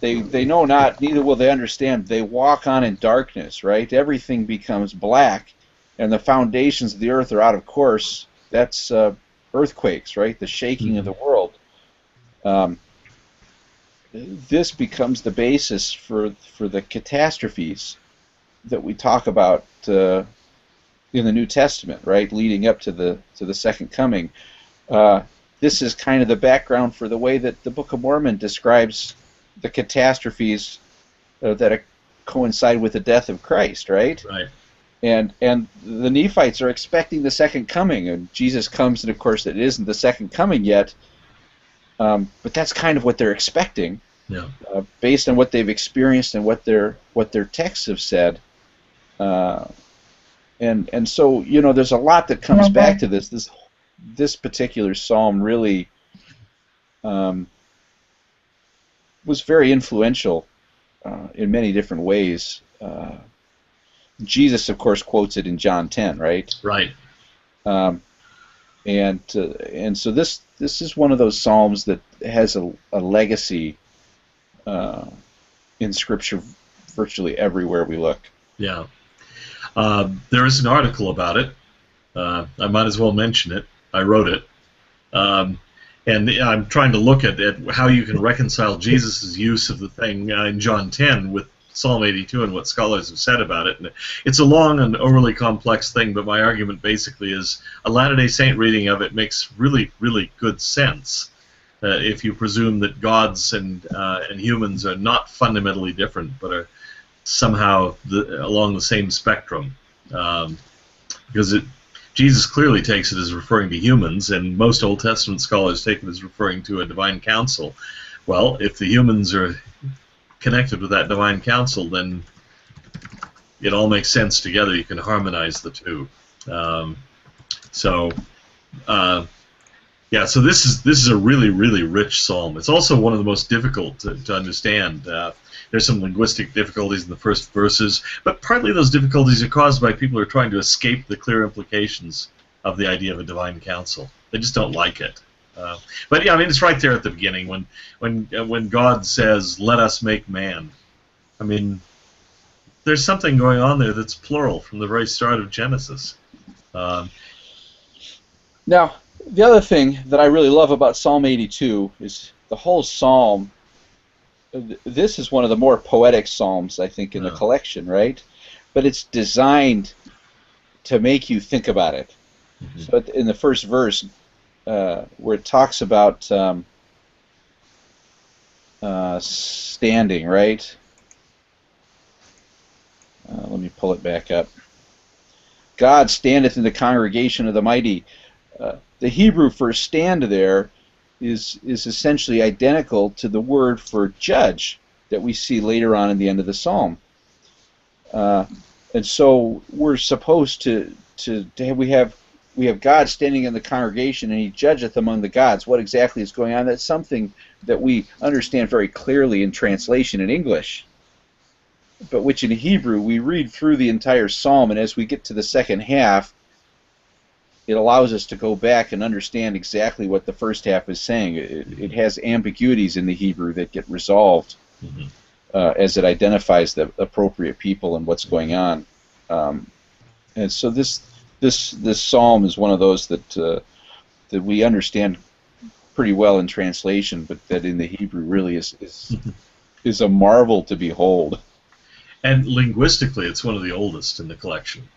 They know not, neither will they understand. They walk on in darkness, right? Everything becomes black, and the foundations of the earth are out of course. That's earthquakes, right? The shaking of the world. This becomes the basis for the catastrophes that we talk about in the New Testament, right? Leading up to the second coming. This is kind of the background for the way that the Book of Mormon describes the catastrophes that coincide with the death of Christ, right? Right. And the Nephites are expecting the second coming, and Jesus comes, and of course it isn't the second coming yet, but that's kind of what they're expecting, Yeah. Based on what they've experienced and what their texts have said. And so there's a lot that comes back to this particular psalm really was very influential in many different ways. Jesus, of course, quotes it in John 10, right? Right. And so this is one of those psalms that has a legacy in Scripture virtually everywhere we look. Yeah. There is an article about it. I might as well mention it. I wrote it. And I'm trying to look at how you can reconcile Jesus' use of the thing in John 10 with Psalm 82 and what scholars have said about it. And it's a long and overly complex thing, but my argument basically is a Latter-day Saint reading of it makes really, really good sense if you presume that gods and humans are not fundamentally different, but are somehow along the same spectrum. Because Jesus clearly takes it as referring to humans, and most Old Testament scholars take it as referring to a divine council. Well, if the humans are connected with that divine council, then it all makes sense together. You can harmonize the two. So this is a really, really rich psalm. It's also one of the most difficult to understand. There's some linguistic difficulties in the first verses, but partly those difficulties are caused by people who are trying to escape the clear implications of the idea of a divine council. They just don't like it. But yeah, I mean, it's right there at the beginning when God says, "Let us make man." I mean, there's something going on there that's plural from the very start of Genesis. Now, the other thing that I really love about Psalm 82 is the whole psalm. This is one of the more poetic psalms, I think, in the collection, right? But it's designed to make you think about it. Mm-hmm. So in the first verse, where it talks about standing, right? Let me pull it back up. God standeth in the congregation of the mighty. The Hebrew for stand there is essentially identical to the word for judge that we see later on in the end of the psalm. And so we're supposed to we have God standing in the congregation, and He judgeth among the gods. What exactly is going on? That's something that we understand very clearly in translation in English, but which in Hebrew we read through the entire psalm, and as we get to the second half, it allows us to go back and understand exactly what the first half is saying. It has ambiguities in the Hebrew that get resolved as it identifies the appropriate people and what's going on. And so this psalm is one of those that we understand pretty well in translation, but that in the Hebrew really is a marvel to behold. And linguistically, it's one of the oldest in the collection.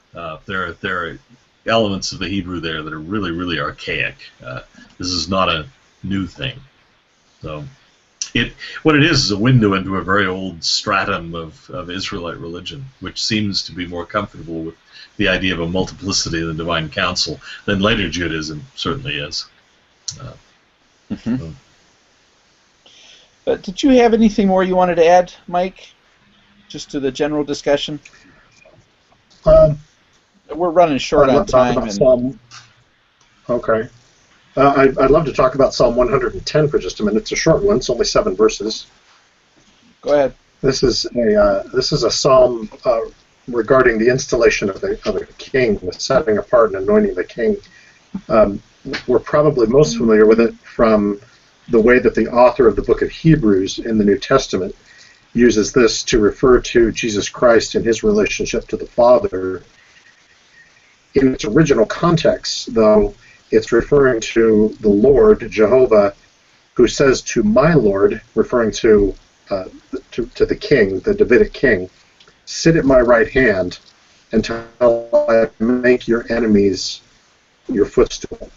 There are elements of the Hebrew there that are really, really archaic. This is not a new thing. So, what it is a window into a very old stratum of Israelite religion, which seems to be more comfortable with the idea of a multiplicity of the divine council than later Judaism certainly is. Did you have anything more you wanted to add, Mike, just to the general discussion? We're running short on time. Okay. I'd love to talk about Psalm 110 for just a minute. It's a short one. It's only 7 verses. Go ahead. This is a psalm regarding the installation of a king, the setting apart and anointing the king. We're probably most familiar with it from the way that the author of the book of Hebrews in the New Testament uses this to refer to Jesus Christ and His relationship to the Father. In its original context, though, it's referring to the Lord, Jehovah, who says to my Lord, referring to the king, the Davidic king, sit at my right hand until I make your enemies your footstool.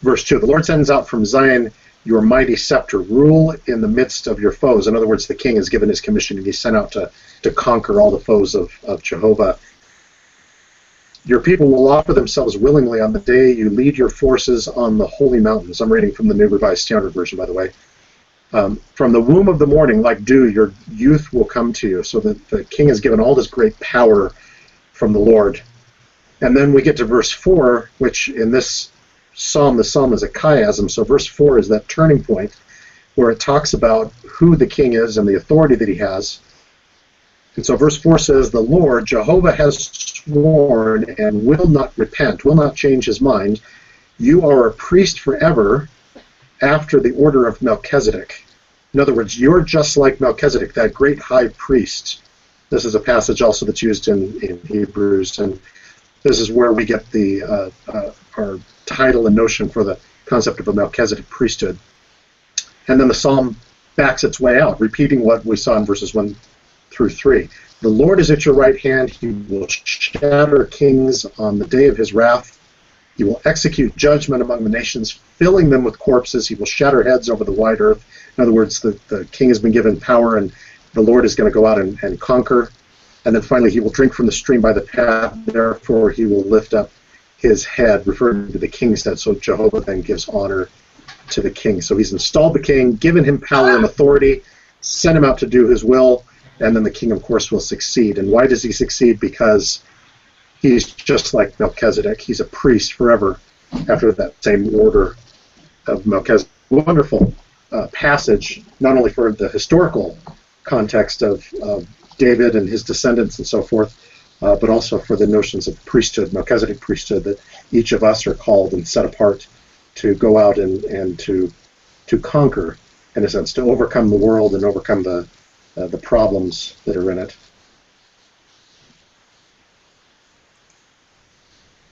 Verse 2, the Lord sends out from Zion your mighty scepter, rule in the midst of your foes. In other words, the king has given his commission and he's sent out to conquer all the foes of Jehovah. Your people will offer themselves willingly on the day you lead your forces on the holy mountains. I'm reading from the New Revised Standard Version, by the way. From the womb of the morning, like dew, your youth will come to you. So that the king has given all this great power from the Lord. And then we get to verse 4, which in this psalm, the psalm is a chiasm. So verse 4 is that turning point where it talks about who the king is and the authority that he has. And so verse 4 says, "The Lord, Jehovah, has sworn and will not repent, will not change his mind. You are a priest forever after the order of Melchizedek." In other words, you're just like Melchizedek, that great high priest. This is a passage also that's used in Hebrews, and this is where we get our title and notion for the concept of a Melchizedek priesthood. And then the psalm backs its way out, repeating what we saw in verses 1 through 3. "The Lord is at your right hand. He will shatter kings on the day of his wrath. He will execute judgment among the nations, filling them with corpses. He will shatter heads over the wide earth." In other words, the king has been given power, and the Lord is going to go out and conquer. And then finally, he will drink from the stream by the path. Therefore, he will lift up his head, referring to the king's head. So Jehovah then gives honor to the king. So he's installed the king, given him power and authority, sent him out to do his will, and then the king, of course, will succeed. And why does he succeed? Because he's just like Melchizedek. He's a priest forever after that same order of Melchizedek. Wonderful passage, not only for the historical context of David and his descendants and so forth, but also for the notions of priesthood, Melchizedek priesthood, that each of us are called and set apart to go out and to conquer, in a sense, to overcome the world and overcome the problems that are in it.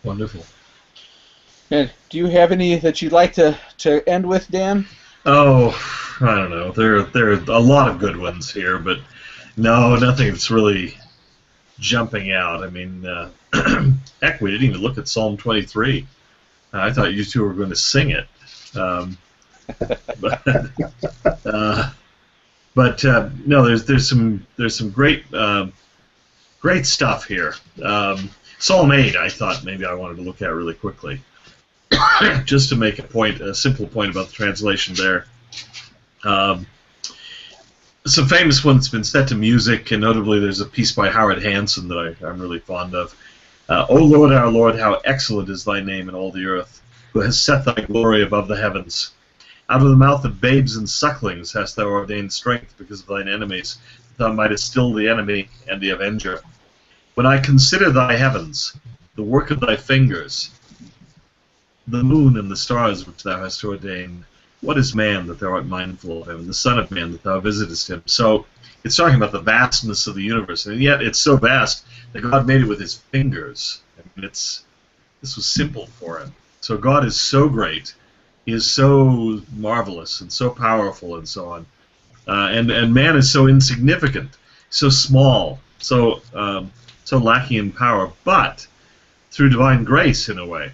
Wonderful. And do you have any that you'd like to end with, Dan? Oh, I don't know. There are a lot of good ones here, but no, nothing that's really jumping out. I mean, heck, we didn't even look at Psalm 23. I thought you two were going to sing it. But no, there's some great stuff here. Psalm 8, I thought maybe I wanted to look at really quickly, just to make a simple point about the translation there. Some famous ones have been set to music, and notably there's a piece by Howard Hanson that I'm really fond of. O Lord, our Lord, how excellent is thy name in all the earth, who has set thy glory above the heavens. Out of the mouth of babes and sucklings hast thou ordained strength because of thine enemies, that thou mightest still the enemy and the avenger. When I consider thy heavens, the work of thy fingers, the moon and the stars which thou hast ordained, what is man that thou art mindful of him, and the son of man that thou visitest him? So it's talking about the vastness of the universe, and yet it's so vast that God made it with his fingers. I mean, this was simple for him. So God is so great, he is so marvelous and so powerful and so on, and man is so insignificant, so small, so lacking in power, but through divine grace in a way.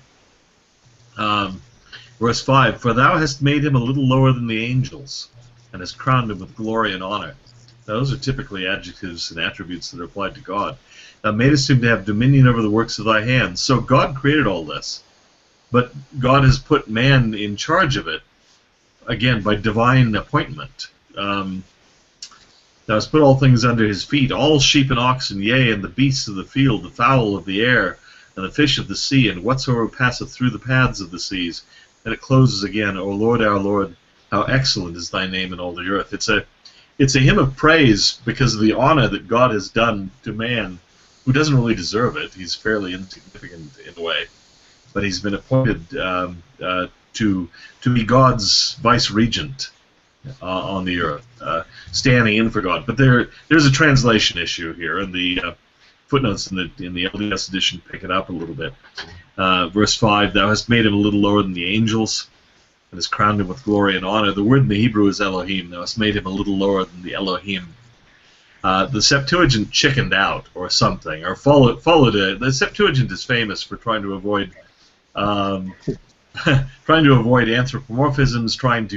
Verse 5, "For thou hast made him a little lower than the angels, and hast crowned him with glory and honor." Now, those are typically adjectives and attributes that are applied to God. "Thou madest him to have dominion over the works of thy hands." So God created all this, but God has put man in charge of it, again, by divine appointment. "Thou hast put all things under his feet, all sheep and oxen, yea, and the beasts of the field, the fowl of the air, and the fish of the sea, and whatsoever passeth through the paths of the seas." And it closes again, "O Lord, our Lord, how excellent is thy name in all the earth." It's a hymn of praise because of the honor that God has done to man, who doesn't really deserve it. He's fairly insignificant in a way, but he's been appointed to be God's vice regent on the earth, standing in for God. But there's a translation issue here, and the footnotes in the LDS edition pick it up a little bit. Verse 5, "Thou hast made him a little lower than the angels, and hast crowned him with glory and honor." The word in the Hebrew is Elohim. "Thou hast made him a little lower than the Elohim." The Septuagint chickened out or something, or followed it. The Septuagint is famous for trying to avoid anthropomorphisms, trying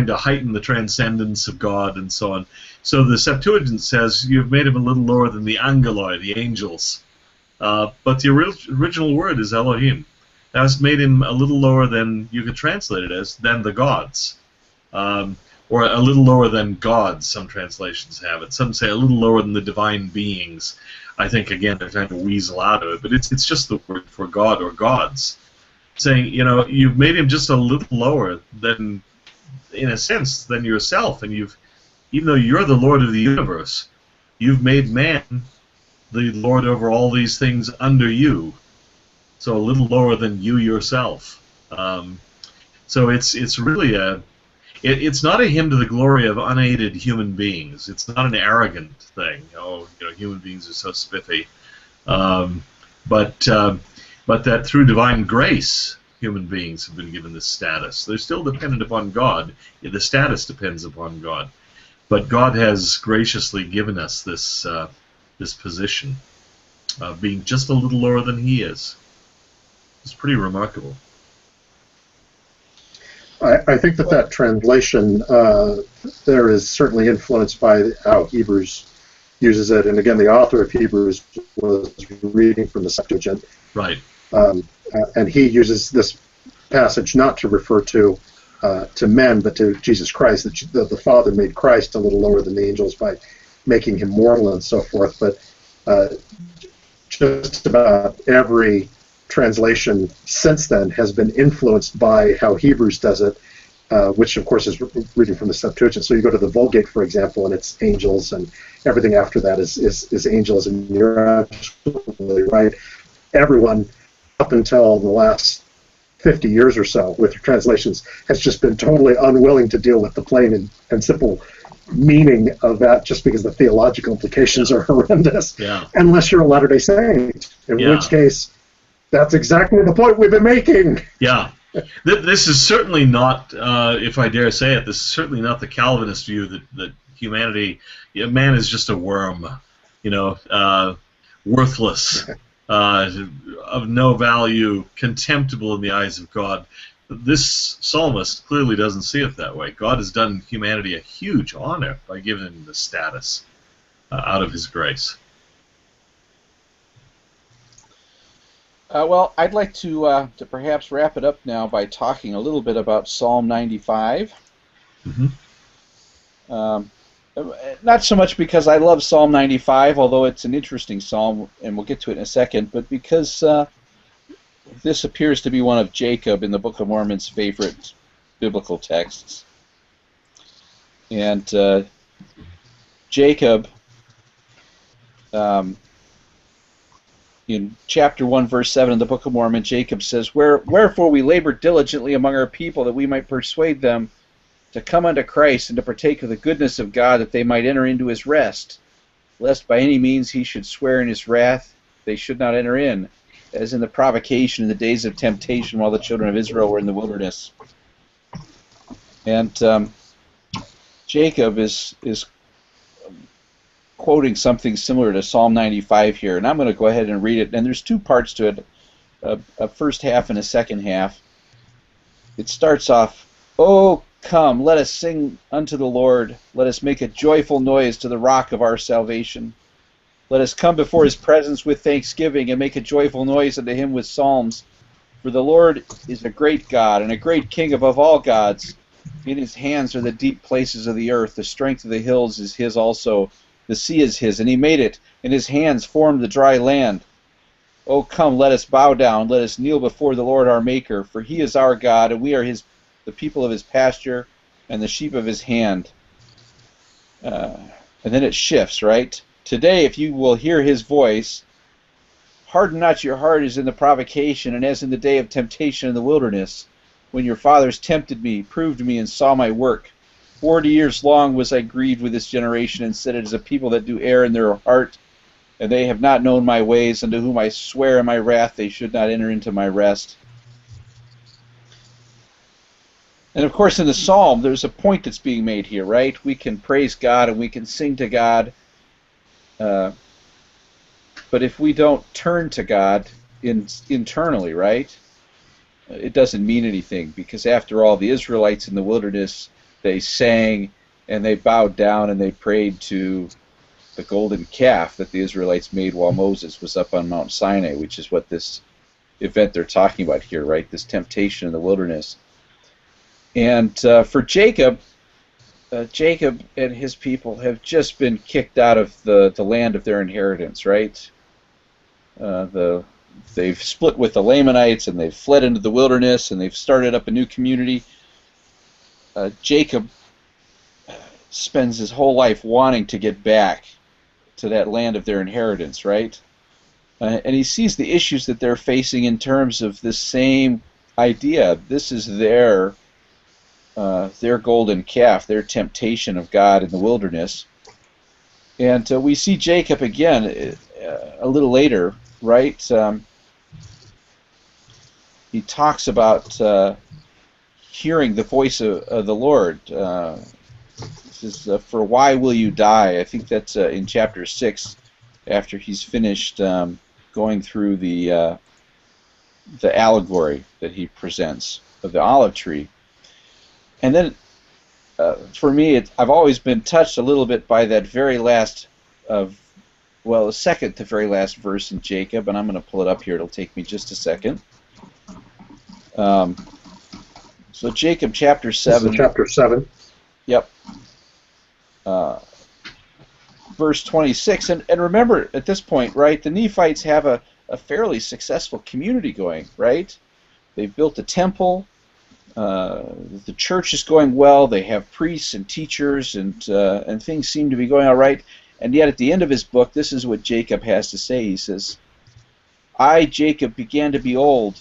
to heighten the transcendence of God and so on. So the Septuagint says, "You've made him a little lower than the angeloi, the angels." But the original word is Elohim. Thou hast made him a little lower than, you could translate it as, than the gods. Or a little lower than gods, some translations have it. Some say a little lower than the divine beings. I think, again, they're trying to weasel out of it, but it's just the word for God or gods. Saying, you've made him just a little lower than in a sense, than yourself, and even though you're the Lord of the universe, you've made man the Lord over all these things under you, so a little lower than you yourself. So it's really it's not a hymn to the glory of unaided human beings. It's not an arrogant thing. Oh, human beings are so spiffy, but that through divine grace, human beings have been given this status. They're still dependent upon God. The status depends upon God, but God has graciously given us this position, being just a little lower than He is. It's pretty remarkable. I think that translation there is certainly influenced by how Hebrews uses it, and again, the author of Hebrews was reading from the Septuagint, right? And he uses this passage not to refer to men, but to Jesus Christ. That the Father made Christ a little lower than the angels by making him mortal and so forth. But just about every translation since then has been influenced by how Hebrews does it, which of course is reading from the Septuagint. So you go to the Vulgate, for example, and it's angels, and everything after that is angels, and you're absolutely right. Everyone up until the last 50 years or so with translations has just been totally unwilling to deal with the plain and simple meaning of that, just because the theological implications are horrendous, unless you're a Latter-day Saint, in which case that's exactly the point we've been making. Yeah. This is certainly not, if I dare say it, this is certainly not the Calvinist view that humanity, man is just a worm, worthless, of no value, contemptible in the eyes of God. This psalmist clearly doesn't see it that way. God has done humanity a huge honor by giving him the status out of His grace. Well, I'd like to perhaps wrap it up now by talking a little bit about Psalm 95. Mm-hmm. Not so much because I love Psalm 95, although it's an interesting psalm, and we'll get to it in a second, but because this appears to be one of Jacob in the Book of Mormon's favorite biblical texts. And Jacob, in chapter 1, verse 7 of the Book of Mormon, Jacob says, Wherefore we labor diligently among our people, that we might persuade them to come unto Christ and to partake of the goodness of God, that they might enter into His rest, lest by any means He should swear in His wrath they should not enter in, as in the provocation in the days of temptation while the children of Israel were in the wilderness. And Jacob is quoting something similar to Psalm 95 here, and I'm going to go ahead and read it. And there's two parts to it, a first half and a second half. It starts off, O come, let us sing unto the Lord. Let us make a joyful noise to the rock of our salvation. Let us come before His presence with thanksgiving and make a joyful noise unto Him with psalms. For the Lord is a great God and a great King above all gods. In His hands are the deep places of the earth. The strength of the hills is His also. The sea is His, and He made it. And His hands formed the dry land. O come, let us bow down. Let us kneel before the Lord our Maker. For He is our God, and we are the people of His pasture and the sheep of His hand. And then it shifts, right? Today, if you will hear His voice, harden not your heart as in the provocation and as in the day of temptation in the wilderness, when your fathers tempted me, proved me, and saw my work. 40 years long was I grieved with this generation, and said, It is a people that do err in their heart, and they have not known my ways, unto whom I swear in my wrath they should not enter into my rest. And of course in the psalm there's a point that's being made here, right? We can praise God and we can sing to God, but if we don't turn to God internally, right, it doesn't mean anything, because after all, the Israelites in the wilderness, they sang and they bowed down and they prayed to the golden calf that the Israelites made while Moses was up on Mount Sinai, which is what this event they're talking about here, right? This temptation in the wilderness. And for Jacob, Jacob and his people have just been kicked out of the land of their inheritance, right? They've split with the Lamanites, and they've fled into the wilderness, and they've started up a new community. Jacob spends his whole life wanting to get back to that land of their inheritance, right? And he sees the issues that they're facing in terms of this same idea. This is their golden calf, their temptation of God in the wilderness. And we see Jacob again a little later, right? He talks about hearing the voice of the Lord. This is for why will you die? I think that's in chapter 6, after he's finished going through the allegory that he presents of the olive tree. And then, for me, I've always been touched a little bit by that very last the second to very last verse in Jacob, and I'm going to pull it up here. It'll take me just a second. So Jacob chapter 7. This is chapter 7. Yep. Verse 26. And remember, at this point, right, the Nephites have a fairly successful community going, right? They've built a temple. The church is going well. They have priests and teachers, and things seem to be going all right. And yet, at the end of his book, this is what Jacob has to say. He says, "I, Jacob, began to be old."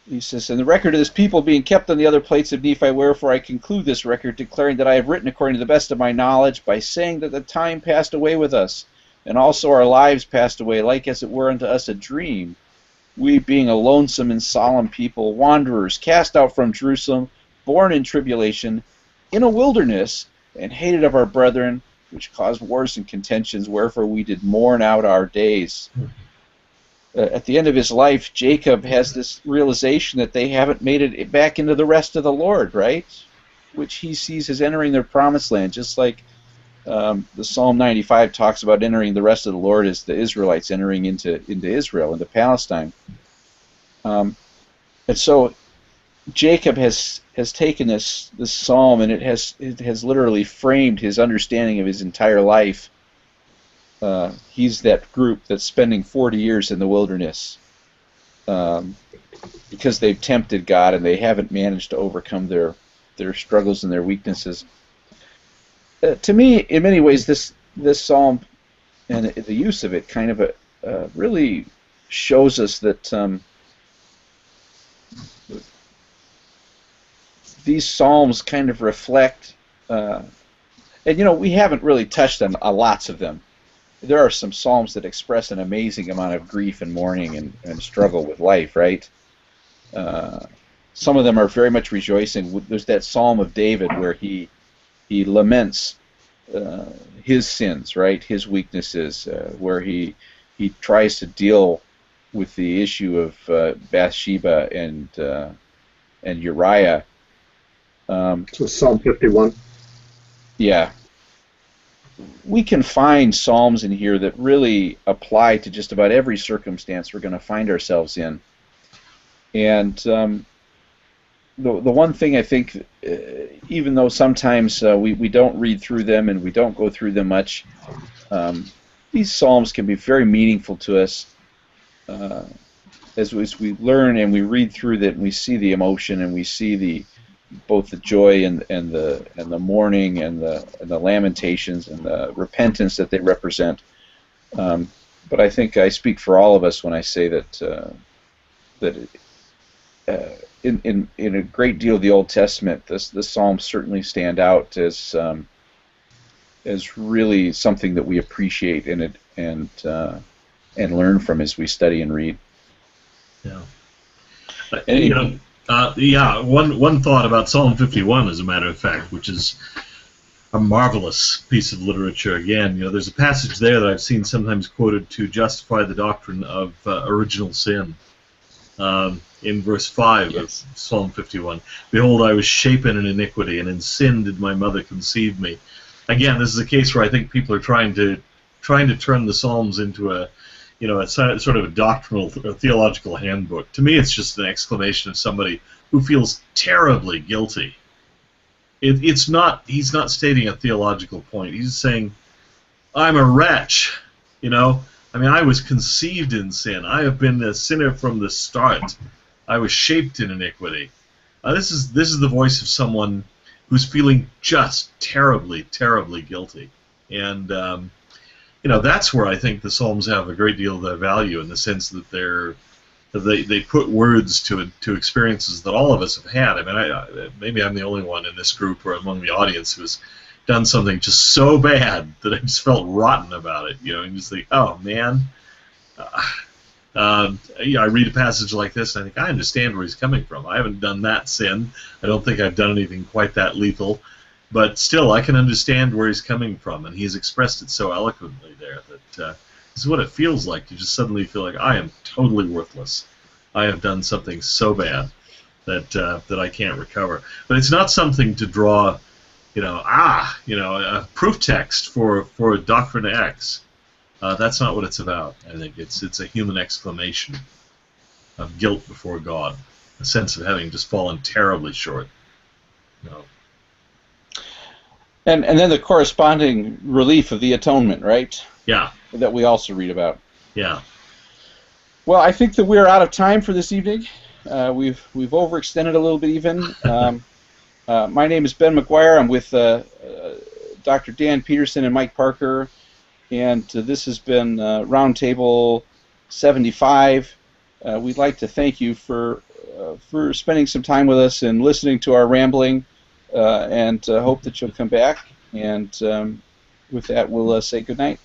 He says, "And the record of this people being kept on the other plates of Nephi, wherefore I conclude this record, declaring that I have written according to the best of my knowledge, by saying that the time passed away with us, and also our lives passed away, like as it were unto us a dream. We being a lonesome and solemn people, wanderers, cast out from Jerusalem, born in tribulation, in a wilderness, and hated of our brethren, which caused wars and contentions, wherefore we did mourn out our days." At the end of his life, Jacob has this realization that they haven't made it back into the rest of the Lord, right? Which he sees as entering their promised land, just like the Psalm 95 talks about entering the rest of the Lord as the Israelites entering into Israel, into Palestine. And so Jacob has taken this psalm, and it has literally framed his understanding of his entire life. He's that group that's spending 40 years in the wilderness because they've tempted God and they haven't managed to overcome their struggles and their weaknesses. To me, in many ways, this psalm and the use of it kind of really shows us that these psalms kind of reflect, and we haven't really touched on lots of them. There are some psalms that express an amazing amount of grief and mourning and struggle with life, right? Some of them are very much rejoicing. There's that Psalm of David where he laments his sins, right? His weaknesses, where he tries to deal with the issue of Bathsheba and Uriah. So Psalm 51. Yeah. We can find psalms in here that really apply to just about every circumstance we're going to find ourselves in. And the one thing I think, even though sometimes we don't read through them and we don't go through them much, these psalms can be very meaningful to us as we learn and we read through that, and we see the emotion and we see both the joy and the mourning and the lamentations and the repentance that they represent. But I think I speak for all of us when I say that in a great deal of the Old Testament, the Psalms certainly stand out as really something that we appreciate in it and learn from as we study and read. Yeah. One thought about Psalm 51, as a matter of fact, which is a marvelous piece of literature. Again, there's a passage there that I've seen sometimes quoted to justify the doctrine of original sin. In verse 5 of Psalm 51, "Behold, I was shapen in iniquity, and in sin did my mother conceive me." Again, this is a case where I think people are trying to turn the Psalms into a sort of a doctrinal or theological handbook. To me, it's just an exclamation of somebody who feels terribly guilty. He's not stating a theological point. He's saying, "I'm a wretch." I was conceived in sin. I have been a sinner from the start. I was shaped in iniquity. This is the voice of someone who's feeling just terribly, terribly guilty, and that's where I think the Psalms have a great deal of their value, in the sense that they put words to experiences that all of us have had. I mean, maybe I'm the only one in this group or among the audience who's done something just so bad that I just felt rotten about it, and just think, oh man. I read a passage like this and I think, I understand where he's coming from. I haven't done that sin. I don't think I've done anything quite that lethal, but still I can understand where he's coming from, and he's expressed it so eloquently there that this is what it feels like to just suddenly feel like I am totally worthless. I have done something so bad that I can't recover. But it's not something to draw, a proof text for Doctrine X. That's not what it's about. I think it's a human exclamation of guilt before God, a sense of having just fallen terribly short. And then the corresponding relief of the atonement, right? Yeah. That we also read about. Yeah. Well, I think that we're out of time for this evening. We've overextended a little bit even. My name is Ben McGuire. I'm with Dr. Dan Peterson and Mike Parker. And this has been Roundtable 75. We'd like to thank you for spending some time with us and listening to our rambling, and hope that you'll come back. And with that, we'll say good night.